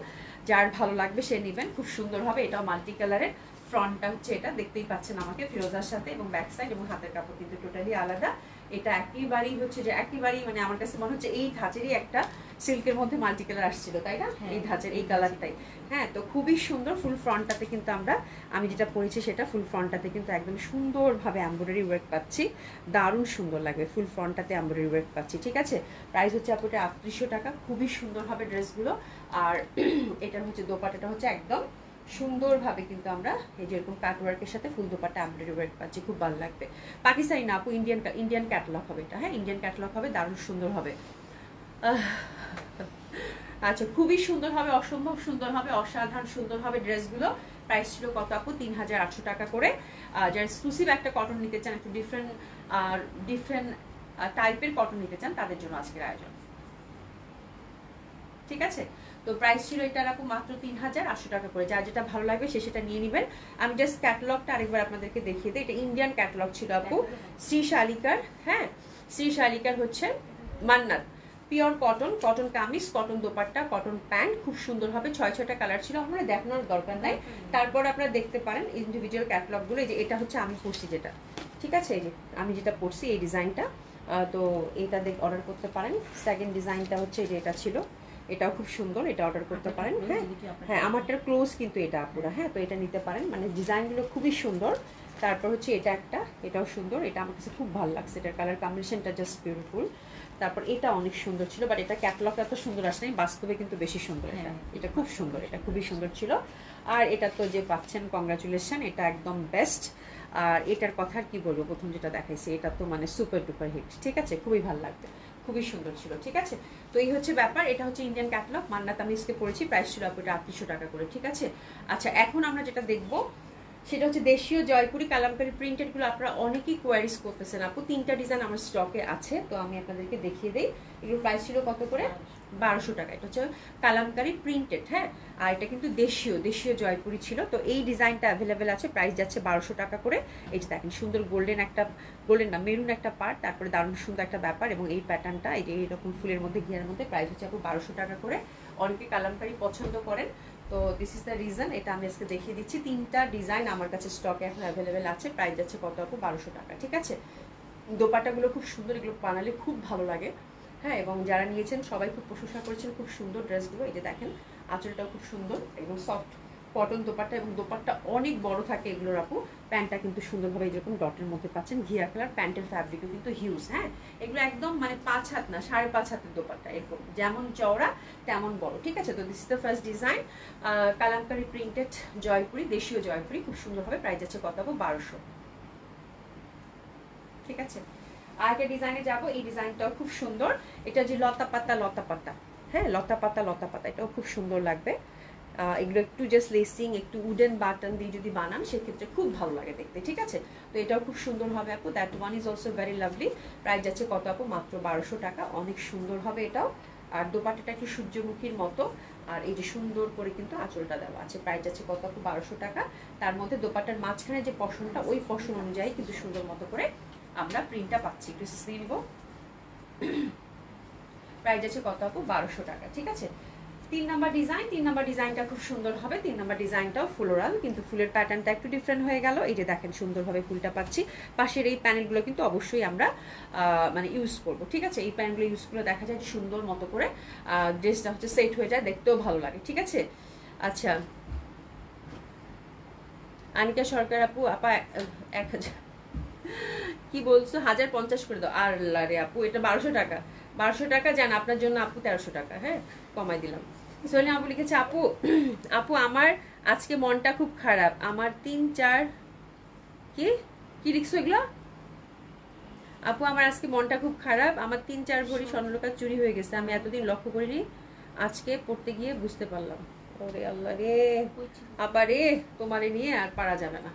যার ভালো লাগবে সে নেবেন, খুব সুন্দর হবে। এটাও মাল্টি কালারের, ফ্রন্টটা হচ্ছে এটা, দেখতেই পাচ্ছেন আমাকে ফিরোজার সাথে, এবং ব্যাক সাইড এবং হাতের কাপড় কিন্তু টোটালি আলাদা। এটা একেবারেই হচ্ছে যে একেবারেই মানে আমার কাছে মনে হচ্ছে এই ধাঁচেরই একটা সিল্কের মধ্যে মাল্টি কালার আসছিল, তাই না? এই ধাঁচের এই কালারটাই। হ্যাঁ, তো খুবই সুন্দর। ফুল ফ্রন্টটাতে কিন্তু আমি যেটা পরেছি সেটা ফুল ফ্রন্টটাতে কিন্তু একদম সুন্দরভাবে এমব্রয়ডারি ওয়ার্ক পাচ্ছি, দারুণ সুন্দর লাগবে। ফুল ফ্রন্টটাতে এমব্রয়ডারি ওয়ার্ক পাচ্ছি, ঠিক আছে। প্রাইস হচ্ছে আপনার 3800 টাকা। খুবই সুন্দর হবে ড্রেসগুলো। আর এটার হচ্ছে দোপাট্টাটা হচ্ছে একদম সুন্দরভাবে কিন্তু আমরা এই যেরকম কাট ওয়ার্কের সাথে ফুল দোপাট্টা এমব্রয়ডারি ওয়ার্ক পাচ্ছি, খুব ভালো লাগবে। পাকিস্তানি না আপু, ইন্ডিয়ান ক্যাটালগ হবে এটা। হ্যাঁ, ইন্ডিয়ান ক্যাটালগ হবে, দারুণ সুন্দর হবে। আচ্ছা, খুবই সুন্দর হবে, অসম্ভব সুন্দর হবে, অসাধারণ সুন্দর হবে ড্রেসগুলো। প্রাইস ছিল কত আপু? 3800 টাকা করে। যারা এক্সক্লুসিভ একটা কটন নিতে চান, একটু ডিফারেন্ট টাইপের কটন নিতে চান, তাদের জন্য আজকের আয়োজন, ঠিক আছে। তো প্রাইস ছিল এটার আপু মাত্র 3800 টাকা করে। যার যেটা ভালো লাগবে সে সেটা নিয়ে নেবেন। আমি জাস্ট ক্যাটালগটা আরেকবার আপনাদেরকে দেখিয়ে দিই। এটা ইন্ডিয়ান ক্যাটালগ ছিল আপু, শ্রী শালিকার। হ্যাঁ, শ্রী শালিকার হচ্ছে Mannat pure cotton, cotton kameez, cotton dupatta, cotton pant, খুব সুন্দর হবে। 6টা কালার ছিল, আপনারা দেখানোর দরকার নাই। তারপর আপনারা দেখতে পারেন ইন্ডিভিজুয়াল ক্যাটালগগুলো। এই যে এটা হচ্ছে আমি পরছি যেটা, ঠিক আছে, এই যে আমি যেটা পরছি এই ডিজাইনটা, তো এটা অর্ডার করতে পারেন। সেকেন্ড ডিজাইনটা হচ্ছে এই যে এটা ছিল, এটাও খুব সুন্দর, এটা অর্ডার করতে পারেন। হ্যাঁ হ্যাঁ, আমারটার ক্লোজ কিন্তু এটা আপুরা। হ্যাঁ, তো এটা নিতে পারেন, মানে ডিজাইনগুলো খুবই সুন্দর। তারপর হচ্ছে এটা একটা, এটাও সুন্দর, এটা আমার কাছে খুব ভালো লাগছে, এটার কালার কম্বিনেশনটা জাস্ট বিউটিফুল। তারপর এটা অনেক সুন্দর ছিল, বাট এটা ক্যাটালগটা এত সুন্দর আসেনি, বাস্তবে কিন্তু বেশি সুন্দর। এটা খুব সুন্দর, এটা খুবই সুন্দর ছিল। আর এটা তো যে পাচ্ছেন, কংগ্রাচুলেশন, এটা একদম বেস্ট। আর এটার কথা আর কি বলবো, প্রথম যেটা দেখাইছি এটা তো মানে সুপার ডুপার হিট, ঠিক আছে, খুবই ভালো লাগবে, খুবই সুন্দর ছিল, ঠিক আছে। তো এই হচ্ছে ব্যাপার। এটা হচ্ছে ইন্ডিয়ান ক্যাটালগ, মান্নাত আমি ইসকে পড়েছি, প্রাইস ছিল আপনার 3800 টাকা করে, ঠিক আছে। আচ্ছা, এখন আমরা যেটা দেখবো সেটা হচ্ছে দেশীয় জয়পুরি কালামকারী প্রিন্টেডগুলো। আপনারা অনেকেই কোয়ারিজ করতেছেন আপু, 3টা ডিজাইন আমার স্টকে আছে, তো আমি আপনাদেরকে দেখিয়ে দিই। এগুলোর প্রাইস ছিল কত করে? 1200 টাকা। এটা হচ্ছে কালামকারী প্রিন্টেড। হ্যাঁ, আর এটা কিন্তু দেশীয় জয়পুরি ছিল। তো এই ডিজাইনটা অ্যাভেলেবেল আছে, প্রাইস যাচ্ছে 1200 টাকা করে। এই যে দেখেন, সুন্দর গোল্ডেন না মেরুন একটা পার্ট, তারপরে দারুণ সুন্দর একটা ব্যাপার, এবং এই প্যাটার্নটা এই যে এইরকম ফুলের মধ্যে ঘিয়ার মধ্যে, প্রাইস হচ্ছে আপু 1200 টাকা করে। অনেকে কালামকারী পছন্দ করেন, তো দিস ইজ দ্য রিজন। এটা আমি আজকে দেখিয়ে দিচ্ছি। 3টা ডিজাইন আমার কাছে স্টকে এখন অ্যাভেলেবেল আছে, প্রাইস যাচ্ছে কত আপু? 1200 টাকা, ঠিক আছে। দোপাট্টাগুলো খুব সুন্দর, এগুলো বানালে খুব ভালো লাগে। হ্যাঁ, এবং যারা নিয়েছেন সবাই খুব প্রশংসা করেছেন, খুব সুন্দর ড্রেসগুলো। এই যে দেখেন, আঁচলটাও খুব সুন্দর, একদম সফট কটন দোপাট্টা, এবং দোপাট্টা অনেক বড় থাকে এগুলোর আপু। প্যান্টটা কিন্তু সুন্দরভাবে যেরকম ডটের মধ্যে পাচ্ছেন, ঘিয়া কালার। প্যান্টের ফ্যাব্রিকও কিন্তু হিউজ। হ্যাঁ, এগুলো একদম মানে 5 হাত না, 5.5 হাতের দোপাট্টা, এরকম যেমন চওড়া তেমন বড়, ঠিক আছে। তো this is the first design, Kalamkari printed Jaipuri, দেশীয় জয়পুরি, খুব সুন্দর হবে। প্রাইস আছে কত আপু? 1200, ঠিক আছে। আর একটা ডিজাইনে যাবো, এই ডিজাইনটাও খুব সুন্দর। এটা যে লতা পাতা, হ্যাঁ, লতা পাতা, এটাও খুব সুন্দর লাগবে। এগুলো একটু জাস্ট লেসিং, একটু উডেন বাটন দিয়ে যদি বানান সেক্ষেত্রে খুব ভালো লাগে দেখতে, ঠিক আছে। তো এটাও খুব সুন্দর হবে আপু। That one is also very lovely. Price যাচ্ছে কত আপু? মাত্র 1200 টাকা। অনেক সুন্দর হবে এটাও। আর দোপাট্টাটা একটু সূর্যমুখীর মতো, আর এই যে সুন্দর করে কিন্তু আঁচলটা দেওয়া আছে। প্রাইস যাচ্ছে কত আপু? 1200 টাকা। তার মধ্যে দোপাট্টার মাঝখানে যে পশনটা, ওই পশন অনুযায়ী কিন্তু সুন্দর মতো করে আমরা প্রিন্টটা পাচ্ছি। একটু নিয়ে নিব। প্রাইস আছে কত আপু? 1200 টাকা, ঠিক আছে। 3 নাম্বার ডিজাইনটা খুব সুন্দর হবে। 3 নাম্বার ডিজাইনটাও ফ্লোরাল, কিন্তু ফুলের প্যাটার্নটা একটু ডিফারেন্ট হয়ে গেল। এই যে দেখেন, সুন্দরভাবে ফুলটা পাচ্ছি। পাশের এই প্যানেলগুলো কিন্তু অবশ্যই আমরা মানে ইউজ করব, ঠিক আছে। এই প্যানেলগুলো ইউজ করে দেখা যায় যে সুন্দর মতো করে ড্রেসটা হচ্ছে সেট হয়ে যায়, দেখতেও ভালো লাগে, ঠিক আছে। আচ্ছা, আনিকা সরকার আপু, 1000 কি বলছো? 1050 করে দাও। আর রে আপু, এটা 1200 টাকা। 1200 টাকা যান আপনার জন্য আপু, 1300 টাকা। হ্যাঁ, কমাই দিলাম। সোহেল আপু লিখেছে, আপু আমার আজকে মনটা খুব খারাপ। আমার 3-4 কি লিখছো এগুলো? আপু আমার আজকে মনটা খুব খারাপ, আমার 3-4 ভরি স্বর্ণলোকা চুরি হয়ে গেছে। আমি এতদিন লক্ষ্য করিনি, আজকে পড়তে গিয়ে বুঝতে পারলাম। ওরে আল্লাহ রে, আপা রে, তোমারে নিয়ে আর পারা যাবে না,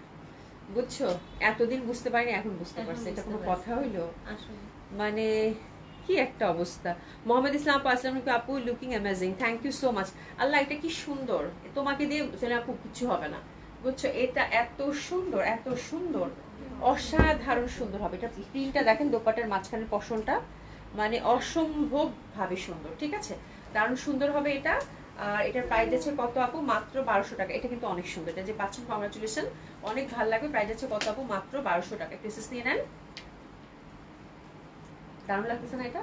বুঝছো। এতদিন বুঝতে পারিনি, এখন বুঝতে পারছি। এটা কোনো কথা হইলো? মানে কি একটা অবস্থা। মোহাম্মদ ইসলাম আপু, আসসালামু আলাইকুম আপু, looking amazing, thank you so much. Allah, এটা কি সুন্দর। তোমাকে দিয়ে আপু কিছু হবে না, বুঝছো। এটা এত সুন্দর, এত সুন্দর, অসাধারণ সুন্দর হবে। এটা প্রিন্টটা দেখেন, দোপাট্টার মাঝখানের পশনটা মানে অসম্ভব ভাবে সুন্দর, ঠিক আছে। দারুণ সুন্দর হবে এটা। আর এটার প্রাইস যাচ্ছে কত আপু? মাত্র 1200 টাকা। এটা কিন্তু অনেক সুন্দর, এটা যে পাচ্ছেন কংগ্রাচুলেশন, অনেক ভালো লাগবে। প্রাইস যাচ্ছে কত আপু? মাত্র 1200 টাকা। পিসেস নিয়ে নেন, দারুণ লাগতেছে না এটা?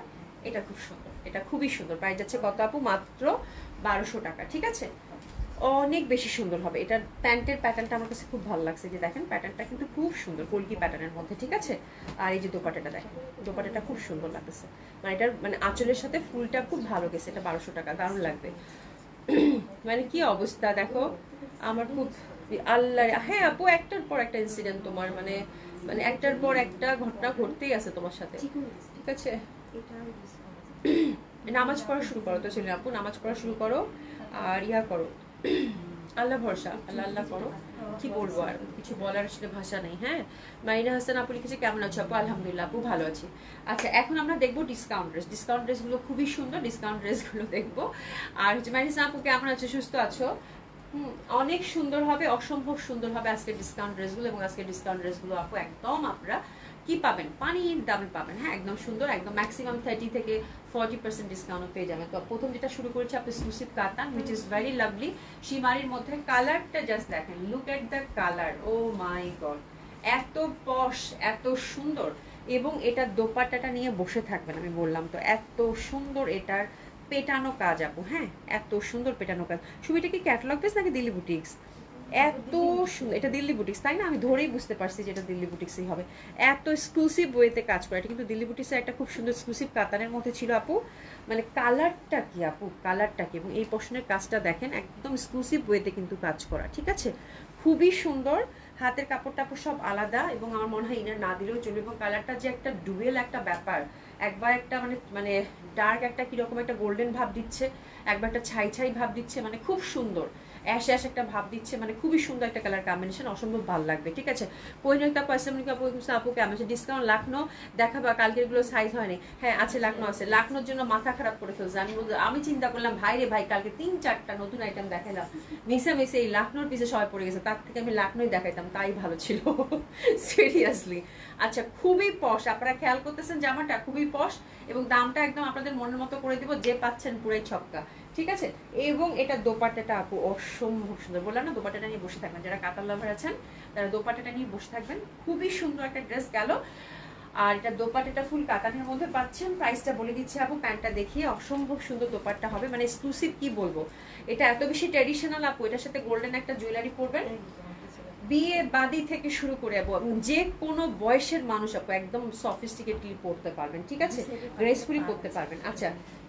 এটা খুব সুন্দর, এটা খুবই সুন্দর। প্রাইস যাচ্ছে কত আপু? মাত্র 1200 টাকা। ঠিক আছে, অনেক বেশি সুন্দর হবে। এটার প্যান্টের প্যাটার্নটা আমার কাছে খুব ভালো লাগছে, যে দেখেন প্যাটার্নটা কিন্তু খুব সুন্দর, কলকি প্যাটার্নের মধ্যে। ঠিক আছে, আর এই যে দোপাট্টাটা দেখেন, দোপাট্টাটা খুব সুন্দর লাগতেছে, মানে এটার মানে আঁচলের সাথে ফুলটা খুব ভালো গেছে। এটা 1200 টাকা, দারুণ লাগবে। মানে কি অবস্থা দেখো আমার, খুব আল্লাহ। হ্যাঁ আপু, একটার পর একটা ইনসিডেন্ট তোমার, মানে মানে একটার পর একটা ঘটনা ঘটতেই আছে তোমার সাথে। ঠিক আছে, নামাজ পড়া শুরু করো তো ছেলে আপু, নামাজ পড়া শুরু করো আর ইয়া করো, আল্লাহ ভরসা, আল্লাহ আল্লাহ করো। কি বলবো আর, কিছু বলার আসলে ভাষা নেই। হ্যাঁ, মাইনা হাসান আপু লিখেছে কেমন আছো আপু? আলহামদুলিল্লাহ আপু, ভালো আছি। আচ্ছা, এখন আমরা দেখবো ডিসকাউন্ট ড্রেস। ডিসকাউন্ট ড্রেসগুলো খুবই সুন্দর, ডিসকাউন্ট ড্রেসগুলো দেখবো। আর হচ্ছে মাইনা হাসান আপু কেমন আছো? সুস্থ আছো? অনেক সুন্দর হবে, অসম্ভব সুন্দর হবে আজকে ডিসকাউন্ট ড্রেসগুলো। এবং আজকে ডিসকাউন্ট ড্রেসগুলো আপু একদম আপনারা কি পাবেন? পানির দামে পাবেন। হ্যাঁ, একদম সুন্দর, একদম ম্যাক্সিমাম 30 থেকে 40% ডিসকাউন্ট পেয়ে যাবেন। তো প্রথম যেটা শুরু করেছি আপনি এক্সক্লুসিভ কাতান, হুইচ ইজ ভেরি লাভলি, শিমারির মধ্যে। কালারটা জাস্ট দেখেন, look at the colour, oh my god, এত পশ, এত সুন্দর। এবং এটা দোপাট্টাটা নিয়ে বসে থাকবেন, আমি বললাম তো, এত সুন্দর এটার পেটানো কাজ আপু। হ্যাঁ, এত সুন্দর পেটানো কাজ। ছবিটা কি ক্যাটালগ পিস নাকি দিল্লি বুটিক্স? এত সুন্দর, এটা দিল্লি বুটিক্স তাই না? আমি ধরেই বুঝতে পারছি যে এটা দিল্লি বুটিক্সই হবে। এত এক্সক্লুসিভ ওয়েতে কাজ করে এটা, কিন্তু দিল্লি বুটিক্সের একটা খুব সুন্দর এক্সক্লুসিভ কাতানের মধ্যে ছিল আপু। মানে কালারটা কি আপু, কালারটা কি, এবং এই পশনের কাজটা দেখেন, একদম এক্সক্লুসিভ ওয়েতে কিন্তু কাজ করা। ঠিক আছে, খুবই সুন্দর। হাতের কাপড় টাপড় সব আলাদা, এবং আমার মনে হয় ইনার না দিলেও চলবে। এবং কালারটা যে একটা ডুয়েল একটা ব্যাপার, একবার একটা মানে মানে ডার্ক একটা কিরকম একটা গোল্ডেন ভাব দিচ্ছে, একবার একটা ছাই ছাই ভাব দিচ্ছে, মানে খুব সুন্দর অ্যাশ অ্যাশ একটা ভাব দিচ্ছে, মানে খুবই সুন্দর একটা কালার কম্বিনেশন, অসম্ভব ভালো লাগবে। ঠিক আছে, পরিণত আপু আসসালামু আলাইকুম আপু, আপু কেমন আছে? ডিসকাউন্ট লাখনো দেখাবা, কালকের গুলো সাইজ হয়নি। হ্যাঁ আছে, লাখনো আছে। লাখনোর জন্য মাথা খারাপ করে ফেলছে। আমি চিন্তা করলাম ভাই রে ভাই, কালকে 3-4টা নতুন আইটেম দেখালাম, মিশে মিশে এই লাখনোর পিছে সবাই পড়ে গেছে, তার থেকে আমি লাখনোই দেখাইতাম, তাই ভালো ছিল সিরিয়াসলি। আচ্ছা, খুবই পশ, আপনারা খেয়াল করতেছেন জামাটা খুবই পশ, এবং দামটা একদম আপনাদের মনের মতো করে দিব, যে পাচ্ছেন পুরাই ছক্কা। ঠিক আছে, এবং এটা দোপাট্টাটা আপু অসম্ভব সুন্দর। বললাম না, দোপাট্টাটা নিয়ে বসে থাকবেন, যারা কাতার লাভার আছেন তারা দোপাট্টাটা নিয়ে বসে থাকবেন। খুবই সুন্দর একটা ড্রেস গেল। আর এটা দোপাট্টাটা ফুল কাতানের মধ্যে পাচ্ছেন। প্রাইসটা বলে দিচ্ছি আপু, প্যান্টটা দেখিয়ে, অসম্ভব সুন্দর দোপাট্টা হবে, মানে এক্সক্লুসিভ কি বলবো। এটা এত বেশি ট্র্যাডিশনাল আপু, এটার সাথে গোল্ডেন একটা জুয়েলারি পরবেন, বিয়ে বাদি থেকে শুরু করে আপু যে কোনো বয়সের মানুষ আপু একদম সফিস্টিকেটলি পড়তে পারবেন। ঠিক আছে, গ্রেসফুলি পড়তে পারবেন। আচ্ছা,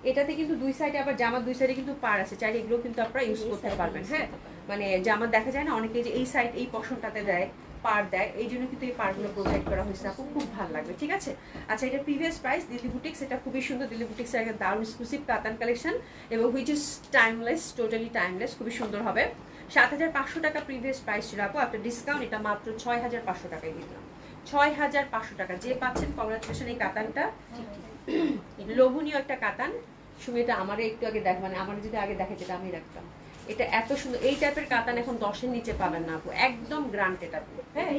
এটাতে কিন্তু দুই সাইডে, আবার জামার দুই সাইডে কিন্তু পার আছে, চাইলে এগুলো কিন্তু আপনারা ইউজ করতে পারবেন। হ্যাঁ, মানে জামা দেখা যায় না অনেকে যে এই সাইড এই পশনটাতে দেয়, পার দেয়, এই জন্য কিন্তু এই পারগুলো প্রোভাইড করা হয়েছে আপু, খুব ভালো লাগবে। ঠিক আছে, আচ্ছা, এটা প্রিভিয়াস প্রাইস দিল্লি বুটিক্স, এটা খুবই সুন্দর। দিল্লি বুটিক্স এর একটা দারুণ এক্সক্লুসিভ কাতান কালেকশন, এবং which is timeless, totally timeless, খুবই সুন্দর হবে। 7500 টাকা প্রিভিয়াস প্রাইস ছিল আপু, আপনার ডিসকাউন্ট এটা মাত্র 6500 টাকায় দিলাম। 6500 টাকা, যে পাচ্ছেন কংগ্রাচুলেশন। এই কাতানটা লোভনীয় একটা কাতান। সুমিতা আমারে একটু আগে দেখ, মানে আমার যদি আগে দেখে যেটা আমি রাখতাম, এটা এত সুন্দর। এই টাইপের কাতান এখন 10-এর নিচে পাবেন না আপু, একদম গ্রান্টেড আপু। হ্যাঁ,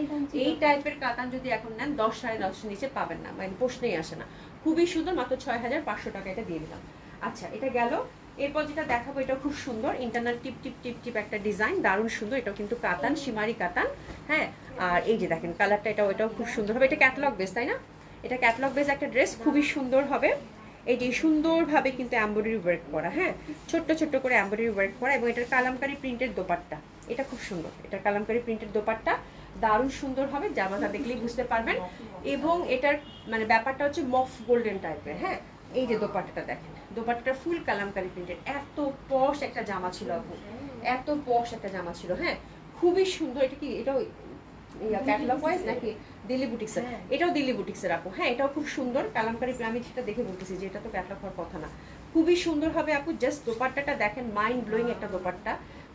এই টাইপের কাতান যদি এখন নেন 10-10.5-এর নিচে পাবেন না, মানে প্রশ্নেই আসে না। খুবই সুন্দর, মাত্র 6500 টাকা এটা দিয়ে দিলাম। আচ্ছা, এটা গেল। এরপর যেটা দেখাবো, এটা খুব সুন্দর, ইন্টারনাল টিপ টিপ টিপ টিপ একটা ডিজাইন, দারুণ সুন্দর। এটাও কিন্তু কাতান, শিমারি কাতান। হ্যাঁ, আর এই যে দেখেন কালারটা, এটাও খুব সুন্দর হবে। এটা ক্যাটালগ বেস তাই না? এটা ক্যাটালগ বেস একটা ড্রেস, খুবই সুন্দর হবে। এই যে সুন্দরভাবে কিন্তু এমব্রয়ডারি ওয়ার্ক করা, হ্যাঁ, ছোট্ট ছোট্ট করে এমব্রয়ডারি ওয়ার্ক করা, এবং এটার কালামকারী প্রিন্টের দোপাট্টা, এটা খুব সুন্দর। এটার কালামকারী প্রিন্টের দোপাট্টা দারুণ সুন্দর হবে, জামাটা দেখলেই বুঝতে পারবেন। এবং এটার মানে ব্যাপারটা হচ্ছে মফ গোল্ডেন টাইপের। হ্যাঁ, এই যে দোপাট্টাটা দেখেন, দোপাট্টাটা ফুল কালামকারী প্রিন্টেড, এত পশ একটা জামা ছিল আপু, এত পশ একটা জামা ছিল। হ্যাঁ, খুবই সুন্দর। এটা কি, এটাও ক্যাটালগ ওয়াইজ নাকি দিল্লি বুটিক্সের? এটাও দিল্লি বুটিক্সের আপু। হ্যাঁ, এটাও খুব সুন্দর কালামকারী, আমি সেটা দেখে বলতেছি যে এটা তো ক্যাটালগ হওয়ার কথা না। খুবই সুন্দর হবে আপু, জাস্ট দোপাট্টাটা দেখেন, মাইন্ড ব্লোয়িং একটা দোপাট্টা,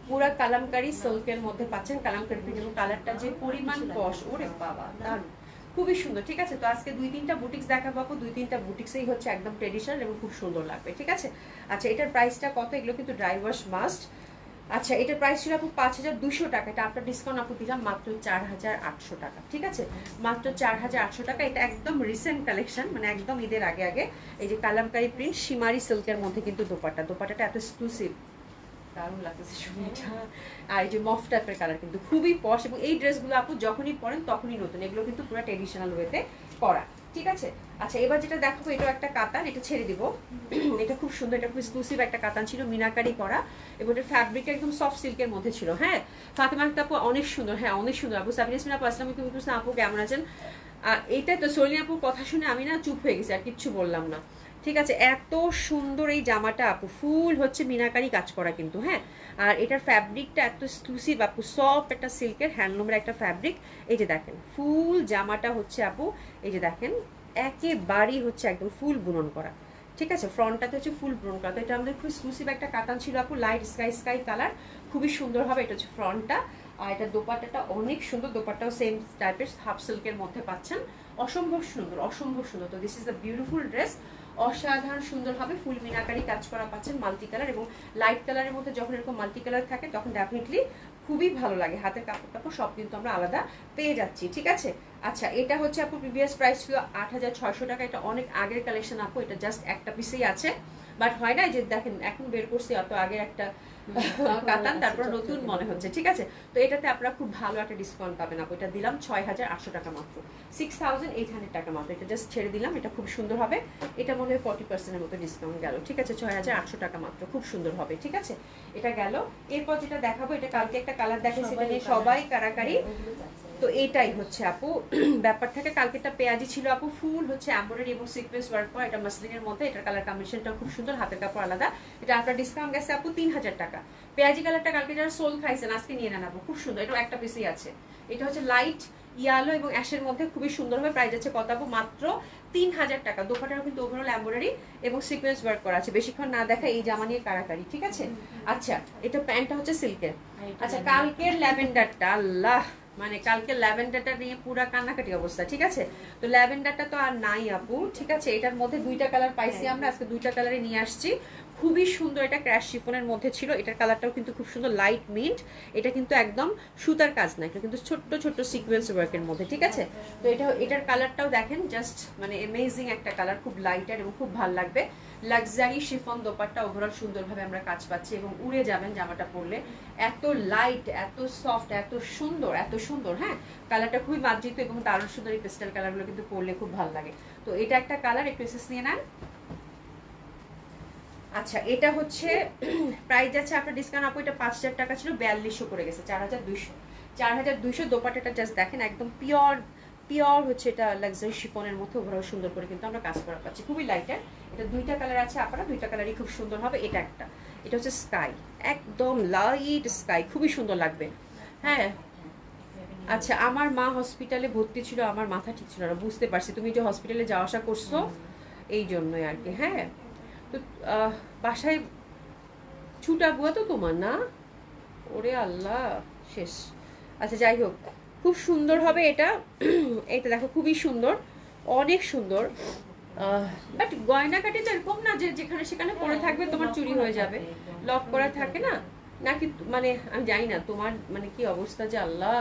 পুরা কালামকারী সিল্কের মধ্যে পাচ্ছেন, কালামকারী প্রিন্ট, এবং কালারটা যে পরিমাণ পশ, ওরে বাবা দারুণ, খুবই সুন্দর। ঠিক আছে, তো আজকে 2-3টা বুটিক্স দেখাবো আপু, 2-3টা বুটিক্সেই হচ্ছে একদম ট্রেডিশনাল এবং খুব সুন্দর লাগবে। ঠিক আছে, আচ্ছা, এটার প্রাইসটা কত? এগুলো কিন্তু ড্রাই ওয়াশ মাস্ট। আচ্ছা, এটার প্রাইস ছিল আপু 5200 টাকা, এটা আপনার ডিসকাউন্ট আপু দিলাম মাত্র 4800 টাকা। ঠিক আছে, মাত্র 4800 টাকা। এটা একদম রিসেন্ট কালেকশন, মানে একদম ঈদের আগে আগে। এই যে কালামকারী প্রিন্ট শিমারি সিল্কের মধ্যে কিন্তু দোপাট্টাটা এত এক্সক্লুসিভ, দারুণ লাগতেছে শুনিটা। আর এই যে মফ টাইপের কালার কিন্তু খুবই পশ, এবং এই ড্রেসগুলো আপু যখনই পরেন তখনই নতুন, এগুলো কিন্তু পুরো ট্রেডিশনাল ওয়েতে করা, ঠিক আছে। আচ্ছা এবার যেটা দেখাবো এটাও একটা কাতান, এটা ছেড়ে দিব। এটা খুব সুন্দর, এটা খুব এক্সক্লুসিভ একটা কাতান ছিল, মিনাকারি করা, এবং এটা ফ্যাব্রিকটা একদম সফট সিল্কের মধ্যে ছিল। হ্যাঁ ফাতেমা আক্তার আপু অনেক সুন্দর, হ্যাঁ অনেক সুন্দর আপু। সাবিনা ইয়াসমিন আপু আসসালামু আলাইকুম, আপু কেমন আছেন? এইটাই তো সোনিয়া আপুর কথা শুনে আমি না চুপ হয়ে গেছি, আর কিচ্ছু বললাম না, ঠিক আছে। এত সুন্দর এই জামাটা আপু, ফুল হচ্ছে মিনাকারি কাজ করা কিন্তু, হ্যাঁ। আর এটার ফ্যাব্রিকটা এত এক্সক্লুসিভ আপু, সফট একটা সিল্কের হ্যান্ডলুমের একটা ফ্যাব্রিক। এই যে দেখেন ফুল জামাটা হচ্ছে আপু, এই যে দেখেন একেবারেই হচ্ছে একদম ফুল বুনন করা, ঠিক আছে। ফ্রন্টটাতে হচ্ছে ফুল বুনন করা। তো এটা আমাদের খুব এক্সক্লুসিভ একটা কাতান ছিল আপু, লাইট স্কাই স্কাই কালার, খুবই সুন্দর হবে। এটা হচ্ছে ফ্রন্টটা, আর এটা দোপাট্টাটা অনেক সুন্দর, দোপাট্টাও সেম টাইপের হাফ সিল্কের মধ্যে পাচ্ছেন, অসম্ভব সুন্দর, অসম্ভব সুন্দর। তো this is the beautiful dress, অসাধারণ সুন্দর হবে, ফুল মিনাকারি কাজ করা পাচ্ছেন, মাল্টি কালার এবং লাইট কালারের মধ্যে যখন এরকম মাল্টি কালার থাকে তখন ডেফিনেটলি খুবই ভালো লাগে। হাতের কাপড় টাপড় সব কিন্তু আমরা আলাদা পেয়ে যাচ্ছি, ঠিক আছে। আচ্ছা এটা হচ্ছে আপু প্রিভিয়াস প্রাইস ছিল 8600 টাকা, এটা অনেক আগের কালেকশন আপু, এটা জাস্ট একটা পিসেই আছে, বাট হয় না যে দেখেন এখন বের করছি অত আগের একটা কাতান, তারপর নতুন মনে হচ্ছে, ঠিক আছে। তো এটাতে আপনারা খুব ভালো একটা ডিসকাউন্ট পাবেন আপু, এটা দিলাম 6800 টাকা মাত্র, 6800 টাকা মাত্র, এটা জাস্ট ছেড়ে দিলাম। এটা খুব সুন্দর হবে, এটা মনে হয় 40% এর মতো ডিসকাউন্ট গেল, ঠিক আছে। 6800 টাকা মাত্র, খুব সুন্দর হবে, ঠিক আছে। এটা গেল। এরপর যেটা দেখাবো, এটা কালকে একটা কালার দেখাচ্ছি, এটা নিয়ে সবাই কারাকারি। তো এটাই হচ্ছে আপু ব্যাপার থাকে। কালকেটা পেঁয়াজি ছিল আপু, ফুল হচ্ছে এমব্রয়ডারি এবং সিকোয়েন্স ওয়ার্ক করা, এটা মাসলিনের মধ্যে, এটার কালার কম্বিনেশনটা খুব সুন্দর, হাতের কাপড় আলাদা। এটা আপনার ডিসকাউন্ট গেছে আপু 3000 টাকা। পেঁয়াজি কালারটা কালকে যারা সোল খাইছেন আজকে নিয়ে নেন আপু, খুব সুন্দর, এটা একটা পিসই আছে। এটা হচ্ছে লাইট ইয়ালো এবং অ্যাশের মধ্যে, খুবই সুন্দর হবে। প্রাইস আছে কত আপু? মাত্র 3000 টাকা। দোপাটারও কিন্তু ওভারঅল এমব্রয়ডারি এবং সিকোয়েন্স ওয়ার্ক করা আছে। বেশিক্ষণ না দেখা এই জামা নিয়ে কারাকারি, ঠিক আছে। আচ্ছা এটা প্যান্টটা হচ্ছে সিল্কের। আচ্ছা কালকের ল্যাভেন্ডারটা, আল্লাহ মানে কালকে ল্যাভেন্ডারটা নিয়ে পুরা কান্নাকাটি অবস্থা, ঠিক আছে। তো ল্যাভেন্ডারটা তো আর নাই আপু, ঠিক আছে। এটার মধ্যে দুইটা কালার পাইছি আমরা, আজকে দুইটা কালারে নিয়ে আসছি, খুবই সুন্দর। এটা ক্র্যাশ শিফনের মধ্যে ছিল, এটার কালারটাও কিন্তু খুব সুন্দর, লাইট মিন্ট। এটা কিন্তু একদম সুতার কাজ না, এটা কিন্তু ছোট্ট ছোট্ট সিকোয়েন্স ওয়ার্কের মধ্যে, ঠিক আছে। তো এটার কালারটাও দেখেন জাস্ট মানে অ্যামেজিং একটা কালার, খুব লাইটার এবং খুব ভালো লাগবে। লাক্সারি শিফন দোপাট্টা, ওভারঅল সুন্দরভাবে আমরা কাজ পাচ্ছি এবং উড়ে যাবেন জামাটা পরলে, এত লাইট, এত সফট, এত সুন্দর, এত সুন্দর। হ্যাঁ কালারটা খুবই মার্জিত এবং দারুণ সুন্দর, এই পেস্টাল কালারগুলো কিন্তু পরলে খুব ভালো লাগে। তো এটা একটা কালার, একটু এসেস নিয়ে নেন। আচ্ছা এটা হচ্ছে প্রাইস যাচ্ছে আপনার ডিসকাউন্ট আপু, এটা 5000 টাকা ছিল, 4200 করে গেছে, 4200। 4200 দোপাট্টাটা জাস্ট দেখেন, একদম পিওর পিওর হচ্ছে, এটা লাক্সারি শিফনের মধ্যে ওভারঅল সুন্দর করে কিন্তু আমরা কাজ করা পাচ্ছি, খুবই লাইটার। এটা দুইটা কালার আছে আপনারা, দুইটা কালারই খুব সুন্দর হবে। এটা একটা, এটা হচ্ছে স্কাই, একদম লাইট স্কাই, খুবই সুন্দর লাগবে। হ্যাঁ আচ্ছা আমার মা হসপিটালে ভর্তি ছিল, আমার মাথা ঠিক ছিল না, বুঝতে পারছি তুমি যে হসপিটালে যাওয়া আসা করছো এই জন্যই আর কি। হ্যাঁ তো বাসায় ছুটা বুয়া তো তোমার না, ওরে আল্লাহ শেষ। আচ্ছা যাই হোক, খুব সুন্দর হবে এটা। এইটা দেখো খুবই সুন্দর, অনেক সুন্দর। বাট গয়নাকাটি তো এরকম না যে যেখানে সেখানে পরে থাকবে তোমার চুরি হয়ে যাবে, লক করা থাকে না নাকি, মানে আমি জানি না তোমার মানে কি অবস্থা যে আল্লাহ।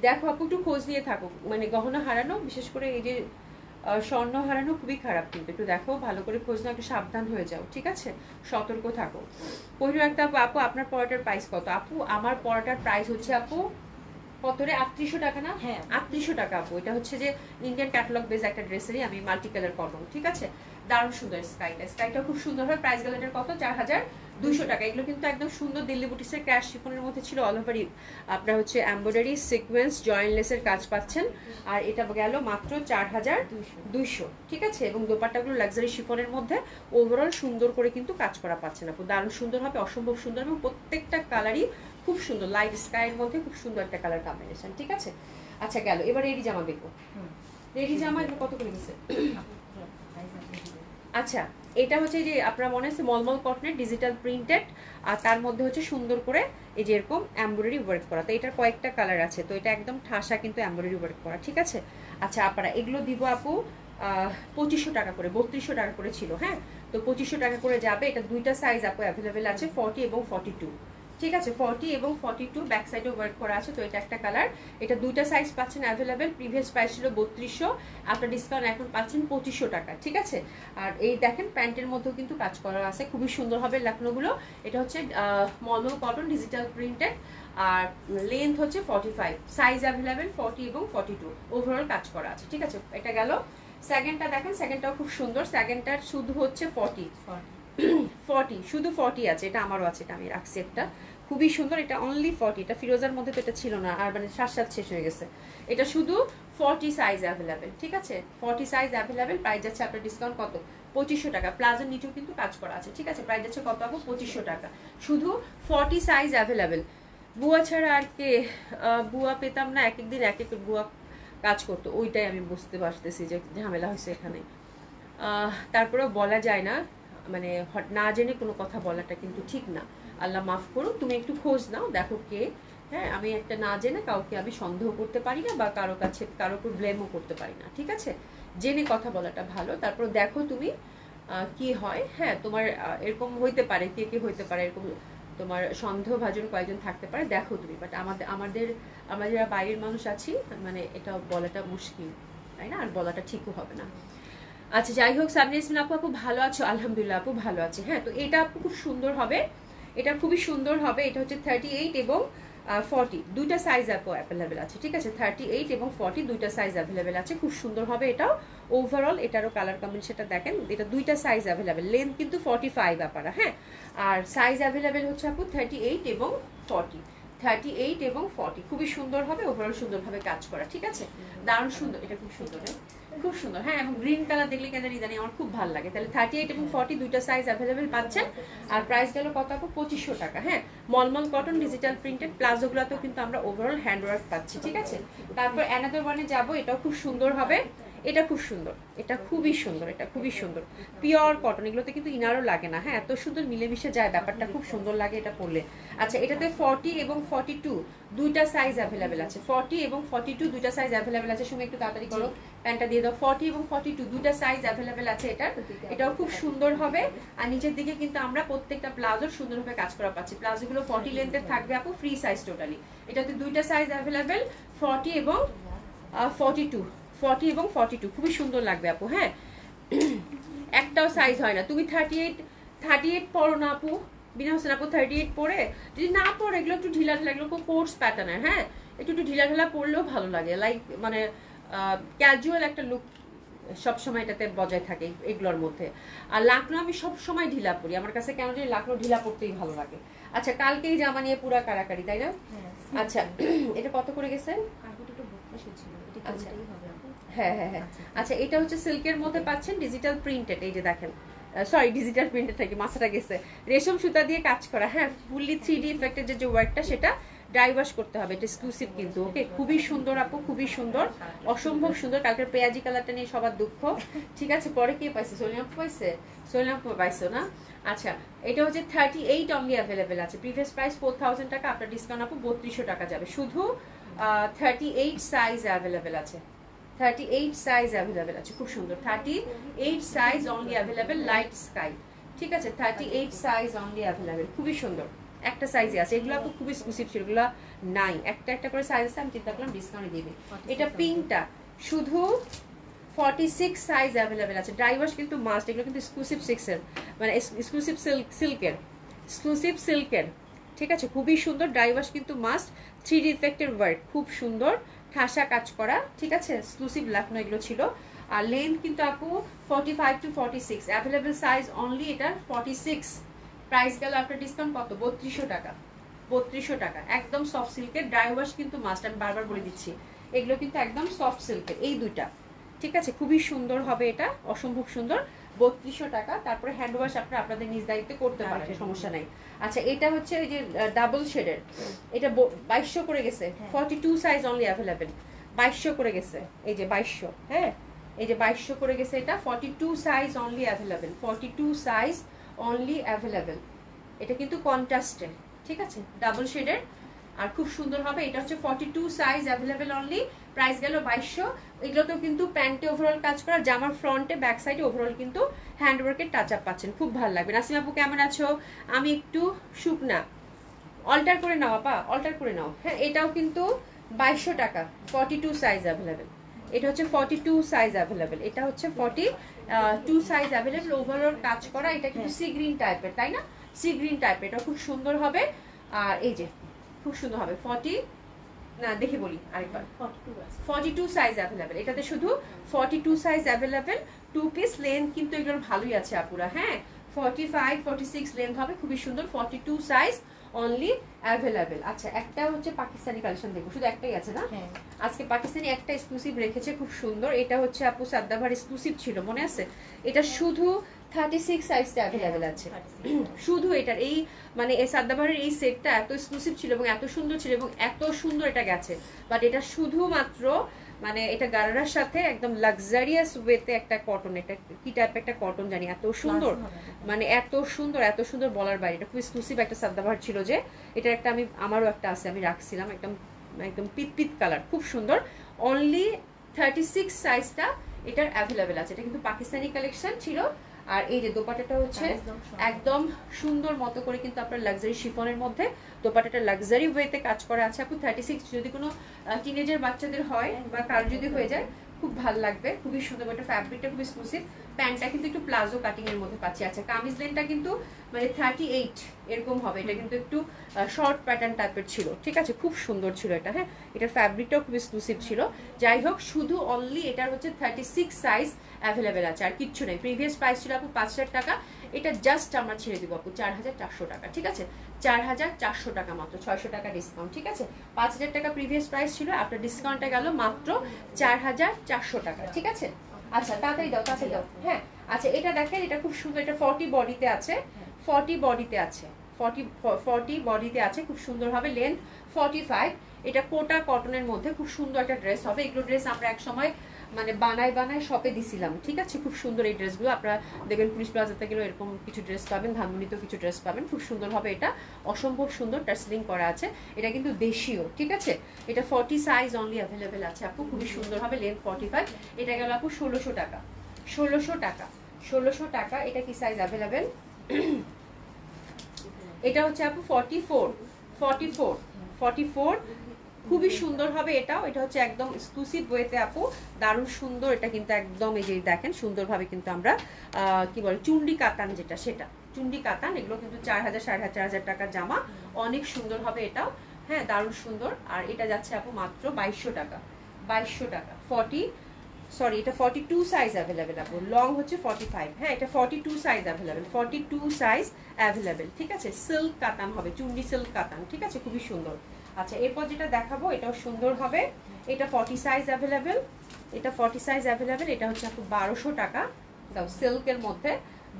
দেখো আপু একটু খোঁজ নিয়ে থাকো, মানে গহনা হারানো, বিশেষ করে এই যে স্বর্ণ হারানো খুবই খারাপ, কিন্তু একটু দেখো ভালো করে খোঁজ নাও, একটু সাবধান হয়ে যাও, ঠিক আছে, সতর্ক থাকো। পহিরু একটা আপু, আপু আপনার পড়াটার প্রাইস কত? আপু আমার পড়াটার প্রাইস হচ্ছে আপু কত রে, 3800 টাকা না? হ্যাঁ 3800 টাকা আপু। এটা হচ্ছে যে ইন্ডিয়ান ক্যাটালগ বেস একটা ড্রেসেরই আমি মাল্টি কালার কটন, ঠিক আছে, দারুণ সুন্দর। স্কাইটা খুব সুন্দর হয়। প্রাইস গেলেটার কত? 4200 টাকা। এগুলো কিন্তু একদম সুন্দর দিল্লি বুটিক্সের ক্র্যাশ শিফনের মধ্যে ছিল, অল ওভার আপনার হচ্ছে এমব্রয়ডারি সিকোয়েন্স জয়েন্টলেসের কাজ পাচ্ছেন। আর এটা গেল মাত্র 4200, ঠিক আছে। এবং দোপাট্টাগুলো লাক্সারি শিফনের মধ্যে ওভারঅল সুন্দর করে কিন্তু কাজ করা পাচ্ছেন আপু, দারুণ সুন্দর হবে, অসম্ভব সুন্দর, এবং প্রত্যেকটা কালারই খুব সুন্দর, লাইট স্কাইয়ের মধ্যে খুব সুন্দর একটা কালার কম্বিনেশন, ঠিক আছে। আচ্ছা গেল, এবার রেডি জামা দেখবো। রেডি জামা এগুলো কত করে গেছে? আচ্ছা এটা হচ্ছে যে আপনারা মনে আছে মলমল কটনের ডিজিটাল প্রিন্টেড, আর তার মধ্যে হচ্ছে সুন্দর করে এই যে এরকম এমব্রয়ডারি ওয়ার্ক করা। তো এটার কয়েকটা কালার আছে, তো এটা একদম ঠাসা কিন্তু এমব্রয়ডারি ওয়ার্ক করা, ঠিক আছে। আচ্ছা আপনারা এগুলো দিব আপু 2500 টাকা করে, 3200 টাকা করে ছিল, হ্যাঁ তো 2500 টাকা করে যাবে। এটা দুইটা সাইজ আপু অ্যাভেলেবেল আছে, 40 এবং 42, ঠিক আছে 40 এবং 42 ব্যাক সাইডে ওয়ার্ক করা আছে। তো এটা একটা কালার, এটা দুইটা সাইজ পাচ্ছেন অ্যাভেলেবেল। প্রিভিয়াস প্রাইস ছিল 3200, আপনার ডিসকাউন্ট এখন পাচ্ছেন 2500 টাকা। ঠিক আছে, আর এই দেখেন প্যান্টের মধ্যেও কিন্তু কাজ করা আছে, খুবই সুন্দর হবে লাকনোগুলো। এটা হচ্ছে মলমল কটন ডিজিটাল প্রিন্টেড, আর লেন্থ হচ্ছে 45, সাইজ অ্যাভেলেবেল 40 এবং 42, ওভারঅল কাজ করা আছে। ঠিক আছে, এটা গেল। সেকেন্ডটা দেখেন, সেকেন্ডটাও খুব সুন্দর। সেকেন্ডটার শুধু হচ্ছে 40 শুধু 40 আছে, এটা আমারও আছে, এটা আমি রাখছি একটা, খুবই সুন্দর। এটা অনলি 40, এটা ফিরোজার মধ্যে তো এটা ছিল না, আর মানে সাত শেষ হয়ে গেছে। এটা শুধু 40 সাইজ অ্যাভেলেবেল। ঠিক আছে, 40 সাইজ অ্যাভেলেবেল। প্রাইস যাচ্ছে আপনার ডিসকাউন্ট কত? 2500 টাকা। প্লাজোর নিচেও কিন্তু কাজ করা আছে। ঠিক আছে, প্রাইস যাচ্ছে কত পাবো? 2500 টাকা। শুধু 40 সাইজ অ্যাভেলেবেল। বুয়া ছাড়া আর কে বুয়া পেতাম না, এক একদিন এক এক বুয়া কাজ করতো, ওইটাই আমি বুঝতে পারতেছি যে ঝামেলা হয়েছে এখানে। তারপরেও বলা যায় না, মানে না জেনে কোনো কথা বলাটা কিন্তু ঠিক না। আল্লাহ মাফ করুন, তুমি একটু খোঁজ নাও, দেখো কে। হ্যাঁ, আমি একটা না জেনে কাউকে আমি সন্দেহ করতে পারি না, বা কারো কাছে কারো উপর ব্লেমও করতে পারি না। ঠিক আছে, জেনে কথা বলাটা ভালো। তারপর দেখো তুমি কি হয়। হ্যাঁ, তোমার এরকম হইতে পারে, কে কে হইতে পারে এরকম, তোমার সন্দেহভাজন কয়েকজন থাকতে পারে, দেখো তুমি। বাট আমরা যারা বাইরের মানুষ আছি, মানে এটা বলাটা মুশকিল, তাই না? আর বলাটা ঠিকও হবে না। আচ্ছা, যাই হোক, সাবরিনা ইয়াসমিন আপু, আপু ভালো আছো? আলহামদুলিল্লাহ আপু ভালো আছে। হ্যাঁ, তো এটা আপু খুব সুন্দর হবে, এটা খুবই সুন্দর হবে। এটা হচ্ছে 38 এবং 40 দুইটা সাইজ আপু অ্যাভেলেবেল আছে। ঠিক আছে, 38 এবং 40 দুইটা সাইজ অ্যাভেলেবেল আছে, খুব সুন্দর হবে এটাও। ওভারঅল এটারও কালার কম্বিনেশনটা দেখেন, এটা দুইটা সাইজ অ্যাভেলেবেল। লেন্থ কিন্তু 45 আপনারা, হ্যাঁ, আর সাইজ অ্যাভেলেবেল হচ্ছে আপু 38 এবং 40, 38 এবং 40, খুবই সুন্দর হবে। ওভারঅল সুন্দরভাবে কাজ করা। ঠিক আছে, দারুণ সুন্দর, এটা খুব সুন্দর, খুব সুন্দর। হ্যাঁ, এবং গ্রিন কালার দেখলে কেন জানি আমার খুব ভালো লাগে। তাহলে 38 এবং 40 দুইটা সাইজ অ্যাভেলেবেল পাচ্ছেন। আর প্রাইস গেল কত আপু? 2500 টাকা। হ্যাঁ, মলমল কটন ডিজিটাল প্রিন্টেড, প্লাজোগুলোতেও কিন্তু আমরা ওভারঅল হ্যান্ড ওয়ার্ক পাচ্ছি। ঠিক আছে, তারপর অ্যানাদার ওয়ানে যাব, এটাও খুব সুন্দর হবে। এটা খুব সুন্দর, এটা খুবই সুন্দর, এটা খুবই সুন্দর, পিওর কটন। এগুলোতে কিন্তু ইনারও লাগে না। হ্যাঁ, এত সুন্দর মিলেমিশে যায়, ব্যাপারটা খুব সুন্দর লাগে এটা পরলে। আচ্ছা, এটাতে 40 এবং 42 দুইটা সাইজ অ্যাভেলেবেল আছে। 40 এবং 42 দুইটা সাইজ অ্যাভেলেবেল আছে। সময় একটু তাড়াতাড়ি করো, প্যান্টটা দিয়ে দাও। 40 এবং 42 দুইটা সাইজ অ্যাভেলেবেল আছে এটাও খুব সুন্দর হবে। আর নিচের দিকে কিন্তু আমরা প্রত্যেকটা প্লাজোর সুন্দরভাবে কাজ করা পাচ্ছি। প্লাজোগুলো 40 লেন্থের থাকবে আপু, ফ্রি সাইজ টোটালি। এটাতে দুইটা সাইজ অ্যাভেলেবেল, 40 এবং 42, 40 এবং 42, খুবই সুন্দর লাগবে আপু। হ্যাঁ, একটাও সাইজ হয় না। তুমি 38 পরো না আপু, বিনা হোসেন আপু 38 পরে, যদি না পরে এগুলো একটু ঢিলা ঢালা, এগুলো কোর্স প্যাটার্নের। হ্যাঁ, একটু ঢিলা ঢালা পরলেও ভালো লাগে, লাইক মানে ক্যাজুয়াল একটা লুক সবসময় এটাতে বজায় থাকে এগুলোর মধ্যে। আর লাকনো আমি সবসময় ঢিলা পরি, আমার কাছে কেন জানি লাকনো ঢিলা পরতেই ভালো লাগে। আচ্ছা, কালকেই জামা নিয়ে পুরা কারাকারি, তাই না? আচ্ছা, এটা কত করে গেছে? আচ্ছা, হ্যাঁ হ্যাঁ হ্যাঁ, আচ্ছা, এটা হচ্ছে সিল্কের মধ্যে পাচ্ছেন, ডিজিটাল প্রিন্টেড। এই যে দেখেন, সরি ডিজিটাল প্রিন্টেড থেকে মাথাটা গেছে, রেশম সুতা দিয়ে কাজ করা। হ্যাঁ, ফুললি 3D ইফেক্টের যে ওয়ার্কটা, সেটা ড্রাই ওয়াশ করতে হবে, এটা এক্সক্লুসিভ কিন্তু। ওকে, খুবই সুন্দর আপু, খুবই সুন্দর, অসম্ভব সুন্দর। কালকের পেঁয়াজি কালারটা নিয়ে সবার দুঃখ। ঠিক আছে, পরে কে পাইছে? সোনিয়া আপু পাইছে? সোনিয়া আপু পাইছো না? আচ্ছা, এটা হচ্ছে 38 অনলি অ্যাভেলেবেল আছে। প্রিভিয়াস প্রাইস 4000 টাকা, আপনার ডিসকাউন্ট আপু 3200 টাকা যাবে। শুধু 38 সাইজ অ্যাভেলেবেল আছে, 38 সাইজ অ্যাভেলেবেল আছে, খুব সুন্দর। 38 size only available, light sky. ঠিক আছে, 38 সাইজ অনলি অ্যাভেলেবেল, খুবই সুন্দর। একটা সাইজে আছে, এগুলো আপু খুব এক্সক্লুসিভ ছিল, এগুলো নাই, একটা একটা করে সাইজ আছে। আমি চিন্তা করলাম ডিসকাউন্টে দিবে। এটা পিঙ্কটা শুধু 46 সাইজ অ্যাভেলেবেল আছে। ড্রাই ওয়াশ কিন্তু মাস্ট, এগুলো কিন্তু এক্সক্লুসিভ সিক্সের, মানে এক্সক্লুসিভ সিল্কের, এক্সক্লুসিভ সিল্কের। ঠিক আছে, খুবই সুন্দর, ড্রাই ওয়াশ কিন্তু মাস্ট। 3D ইফেক্টের ওয়ার্ক খুব সুন্দর, ঠাসা কাজ করা। ঠিক আছে, এক্সক্লুসিভ লাকনো এগুলো ছিল। আর লেন্থ কিন্তু আপু 45 to 46, অ্যাভেলেবেল সাইজ অনলি এটা 46। প্রাইস গেল আপনার ডিসকাউন্ট কত? 3200 টাকা, 3200 টাকা। একদম সফট সিল্কের, ড্রাই ওয়াশ কিন্তু মাস্ট, আমি বারবার বলে দিচ্ছি, এগুলো কিন্তু একদম সফট সিল্কের এই দুইটা। ঠিক আছে, খুবই সুন্দর হবে এটা, অসম্ভব সুন্দর, 3200 টাকা। তারপরে হ্যান্ড ওয়াশ আপনারা আপনাদের নিজ দায়িত্বে করতে পারেন, সমস্যা নাই। আচ্ছা, এটা হচ্ছে ওই যে ডাবল শেডের, এটা 2200 করে গেছে। 42 সাইজ অনলি অ্যাভেলেবেল, 2200 করে গেছে। এই যে 2200, হ্যাঁ, এই যে 2200 করে গেছে এটা। 42 size only available, 42 size only available. এটা কিন্তু কন্ট্রাস্টে, ঠিক আছে, ডাবল শেডের, আর খুব সুন্দর হবে। এটা হচ্ছে 42 সাইজ অ্যাভেলেবেল অনলি। প্রাইস গেল 2200। এগুলোতেও কিন্তু প্যান্টে ওভারঅল কাজ করা, জামার ফ্রন্টে ব্যাক সাইডে ওভারঅল কিন্তু হ্যান্ডওয়ার্কের টাচ আপ পাচ্ছেন, খুব ভালো লাগবে। নাসিমা আপু কেমন আছো? আমি একটু শুকনা, অল্টার করে নাও আপা, অল্টার করে নাও। হ্যাঁ, এটাও কিন্তু 2200 টাকা, 42 সাইজ অ্যাভেলেবেল। এটা হচ্ছে 42 সাইজ অ্যাভেলেবেল, এটা হচ্ছে 42 সাইজ অ্যাভেলেবেল। ওভারঅল কাজ করা, এটা কিন্তু সি গ্রিন টাইপের, তাই না? সি গ্রিন টাইপের, এটা খুব সুন্দর হবে। আর এই যে খুব সুন্দর হবে 40, না দেখে বলি আরেকবার, 42 সাইজ অ্যাভেলেবেল। এটাতে শুধু 42 সাইজ অ্যাভেলেবেল। 2 পিস লেন্থ কিন্তু এগুলোর ভালোই আছে আপুরা। হ্যাঁ, 45 46 লেন্থ হবে, খুবই সুন্দর। 42 সাইজ অনলি অ্যাভেলেবেল। আচ্ছা, একটা হচ্ছে পাকিস্তানি কালেকশন দেখবো, শুধু একটাই আছে না আজকে? পাকিস্তানি একটা এক্সক্লুসিভ রেখেছে, খুব সুন্দর। এটা হচ্ছে আপু সাদ্দাভার এক্সক্লুসিভ ছিল, মনে আছে? এটা শুধু 36 সাইজটা অ্যাভেলেবেল আছে। শুধু এটার এই মানে এই সাদ্দাভারের এই সেটটা এত এক্সক্লুসিভ ছিল এবং এত সুন্দর ছিল এবং এত সুন্দর এটা গেছে। বাট এটা শুধুমাত্র মানে এটা গারারার সাথে একদম লাক্সারিয়াস ওয়েতে একটা কটন, এটা কি টাইপ একটা কটন জানি, এত সুন্দর, মানে এত সুন্দর, এত সুন্দর বলার বাইরে। এটা খুব এক্সক্লুসিভ একটা সাদ্দাভার ছিল, যে এটা একটা আমি, আমারও একটা আছে, আমি রাখছিলাম, একদম একদম পিত কালার, খুব সুন্দর। অনলি 36 সাইজটা এটার অ্যাভেলেবেল আছে। এটা কিন্তু পাকিস্তানি কালেকশন ছিল। আর এই যে দোপাট্টাটা হচ্ছে একদম সুন্দর মতো করে কিন্তু আপনার লাক্সারি শিফনের মধ্যে দোপাট্টাটা লাক্সারি ওয়েতে কাজ করা আছে আপু। 36 যদি কোনো টিনেজার বাচ্চাদের হয় বা কার যদি হয়ে যায়, খুব ভালো লাগবে, খুবই সুন্দর। এটা ফ্যাব্রিকটা খুব এক্সক্লুসিভ। প্যান্টটা কিন্তু একটু প্লাজো কাটিং এর মধ্যে পাচ্ছি। আচ্ছা, কামিজ লেনটা কিন্তু মানে 38 এরকম হবে। এটা কিন্তু একটু শর্ট প্যাটার্ন টাইপের ছিল, ঠিক আছে? খুব সুন্দর ছিল এটা। হ্যাঁ, এটার ফ্যাব্রিকটাও খুব এক্সক্লুসিভ ছিল। যাই হোক, শুধু অনলি এটার হচ্ছে 36 সাইজ অ্যাভেলেবেল আছে, আর কিচ্ছু নেই। প্রিভিয়াস প্রাইস ছিল আপু 5000 টাকা, এটা জাস্ট আমরা ছেড়ে দিব আপু 4400 টাকা, ঠিক আছে? 4400 টাকা মাত্র, 600 টাকা ডিসকাউন্ট, ঠিক আছে? 5000 টাকা প্রিভিয়াস প্রাইস ছিল, আপনার ডিসকাউন্টটা গেল মাত্র 4400 টাকা, ঠিক আছে? আচ্ছা, তাড়াতাড়ি দাও, তাড়াতাড়ি দাও। হ্যাঁ, আচ্ছা, এটা দেখেন, এটা খুব সুন্দর। এটা 40 বডিতে আছে, 40 বডিতে আছে, 40 বডিতে আছে, খুব সুন্দর হবে। লেন্থ 45। এটা কোটা কটনের মধ্যে খুব সুন্দর একটা ড্রেস হবে। এগুলো ড্রেস আমরা এক সময় মানে বানায় শপে দিছিলাম, ঠিক আছে? খুব সুন্দর এই ড্রেসগুলো। আপনারা দেখবেন পুলিশ প্লাজাতে গেলেও এরকম কিছু ড্রেস পাবেন, ধানমন্ডিতেও কিছু ড্রেস পাবেন, খুব সুন্দর হবে। এটা অসম্ভব সুন্দর টার্সেলিং করা আছে। এটা কিন্তু দেশীয়, ঠিক আছে? এটা 40 সাইজ অনলি অ্যাভেলেবেল আছে আপু, খুবই সুন্দর হবে। লেন্থ 45। এটা গেল আপু 1600 টাকা, 1600 টাকা, 1600 টাকা। এটা কি সাইজ অ্যাভেলেবেল? এটা হচ্ছে আপু 44, 44, 44। খুবই সুন্দর হবে এটাও। এটা হচ্ছে একদম এক্সক্লুসিভ ওয়েতে আপু, দারুণ সুন্দর। এটা কিন্তু একদম এই যে দেখেন সুন্দরভাবে কিন্তু আমরা কি বলে চুন্ডি কাতান, যেটা সেটা চুন্ডি কাতান। এগুলো কিন্তু 4000 4500 টাকার জামা, অনেক সুন্দর হবে এটাও। হ্যাঁ, দারুণ সুন্দর। আর এটা যাচ্ছে আপু মাত্র 2200 টাকা, 2200 টাকা। 40, সরি, এটা 42 সাইজ অ্যাভেলেবেল আপু, লং হচ্ছে 45। হ্যাঁ, এটা 42 সাইজ অ্যাভেলেবেল, 42 সাইজ অ্যাভেলেবেল, ঠিক আছে? সিল্ক কাতান হবে, চুন্ডি সিল্ক কাতান, ঠিক আছে? খুবই সুন্দর। আচ্ছা, এরপর যেটা দেখাবো এটাও সুন্দর হবে। এটা 40 সাইজ অ্যাভেলেবেল, এটা 40 সাইজ অ্যাভেলেবেল। এটা হচ্ছে আপু 1200 টাকা, দাও সিল্কের মধ্যে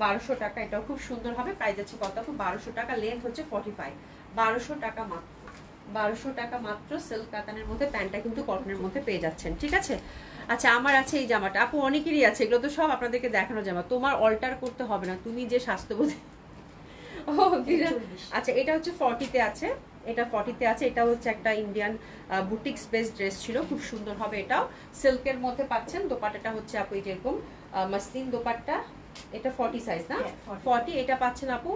1200 টাকা। এটাও খুব সুন্দর হবে। প্রাইস আছে কত আপু? 1200 টাকা। লেন্থ হচ্ছে 45, 1200 টাকা মাত্র, 1200 টাকা মাত্র। সিল্ক কাতানের মধ্যে, প্যান্টটা কিন্তু কটনের মধ্যে পেয়ে যাচ্ছেন, ঠিক আছে? আচ্ছা, আমার আছে এই জামাটা আপু, অনেকেরই আছে, এগুলো তো সব আপনাদেরকে দেখানো জামা, তোমার অল্টার করতে হবে না, তুমি যে স্বাস্থ্যবোধী। ও আচ্ছা, এটা হচ্ছে 40-তে আছে, এটা 40-তে আছে। এটা হচ্ছে একটা ইন্ডিয়ান বুটিক স্পেস ড্রেস ছিল, খুব সুন্দর হবে। এটাও সিল্কের মধ্যে পাচ্ছেন। দোপাট্টাটা হচ্ছে আপু এই যেরকম মাসলিন দোপাট্টা। এটা 40 সাইজ না? 40। এটা পাচ্ছেন আপু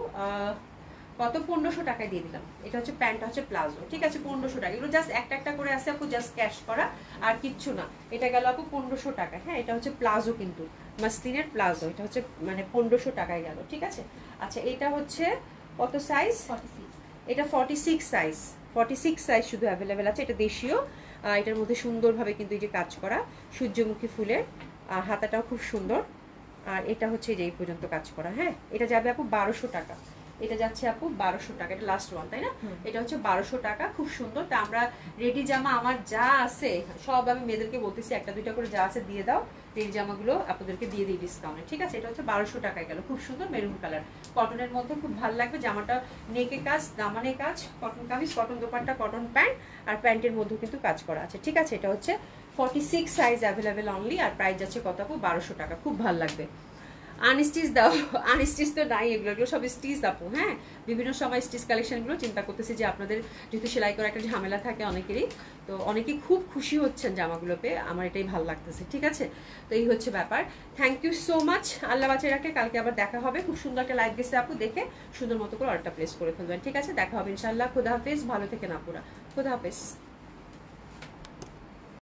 কত? 1500 টাকায় দিয়ে দিলাম। এটা হচ্ছে প্যান্টটা হচ্ছে প্লাজো, ঠিক আছে? 1500 টাকা। এগুলো জাস্ট একটা একটা করে আছে আপু, জাস্ট ক্যাশ করা আর কিচ্ছু না। এটা গেল আপু 1500 টাকা। হ্যাঁ, এটা হচ্ছে প্লাজো, কিন্তু মাসলিনের প্লাজো। এটা হচ্ছে মানে 1500 টাকায় গেল, ঠিক আছে? আচ্ছা, এটা হচ্ছে কত সাইজ? 46। এটা 46 সাইজ, 46 সাইজ শুধু অ্যাভেলেবেল আছে। এটা দেশীয়, এটার মধ্যে সুন্দরভাবে কিন্তু এই যে কাজ করা সূর্যমুখী ফুলের, আর হাতাটাও খুব সুন্দর। আর এটা হচ্ছে যে এই পর্যন্ত কাজ করা। হ্যাঁ, এটা যাবে আপু 1200 টাকা। এটা যাচ্ছে আপু 1200 টাকা। এটা লাস্ট ওয়ান, তাই না? এটা হচ্ছে 1200 টাকা, খুব সুন্দর। তা আমরা রেডি জামা আমার যা আছে সব আমি মেয়েদেরকে বলতেছি একটা দুইটা করে যা আছে দিয়ে দাও। রেডি জামাগুলো আপনাদেরকে দিয়ে দিই ডিসকাউন্টে, ঠিক আছে? এটা হচ্ছে 1200 টাকায় গেল, খুব সুন্দর মেরুন কালার, কটনের মধ্যে খুব ভালো লাগবে। জামাটা নেকে কাজ, দামানে কাজ, cotton kameez, cotton dupatta, cotton pant, আর প্যান্টের মধ্যেও কিন্তু কাজ করা আছে, ঠিক আছে? এটা হচ্ছে 46 সাইজ অ্যাভেলেবেল অনলি। আর প্রাইস যাচ্ছে কত আপু? 1200 টাকা, খুব ভালো লাগবে। আনস্টিচ দাও, আনস্টিচ তো নাই, এগুলো এগুলো সব স্টিচ আপু। হ্যাঁ, বিভিন্ন সময় স্টিচ কালেকশনগুলো চিন্তা করতেছি যে আপনাদের যেহেতু সেলাই করা একটা ঝামেলা থাকে অনেকেরই, তো অনেকেই খুব খুশি হচ্ছেন জামাগুলো পেয়ে, আমার এটাই ভালো লাগতেছে। ঠিক আছে, তো এই হচ্ছে ব্যাপার। থ্যাংক ইউ সো মাচ, আল্লাহ বাঁচিয়ে রাখে, কালকে আবার দেখা হবে। খুব সুন্দর একটা লাইভ গেছে আপু, দেখে সুন্দর মতো করে অর্ডারটা প্লেস করে ফেলবেন। ঠিক আছে, দেখা হবে ইনশাল্লাহ। খোদা হাফেজ, ভালো থেকেন আপুরা, খোদা হাফেজ।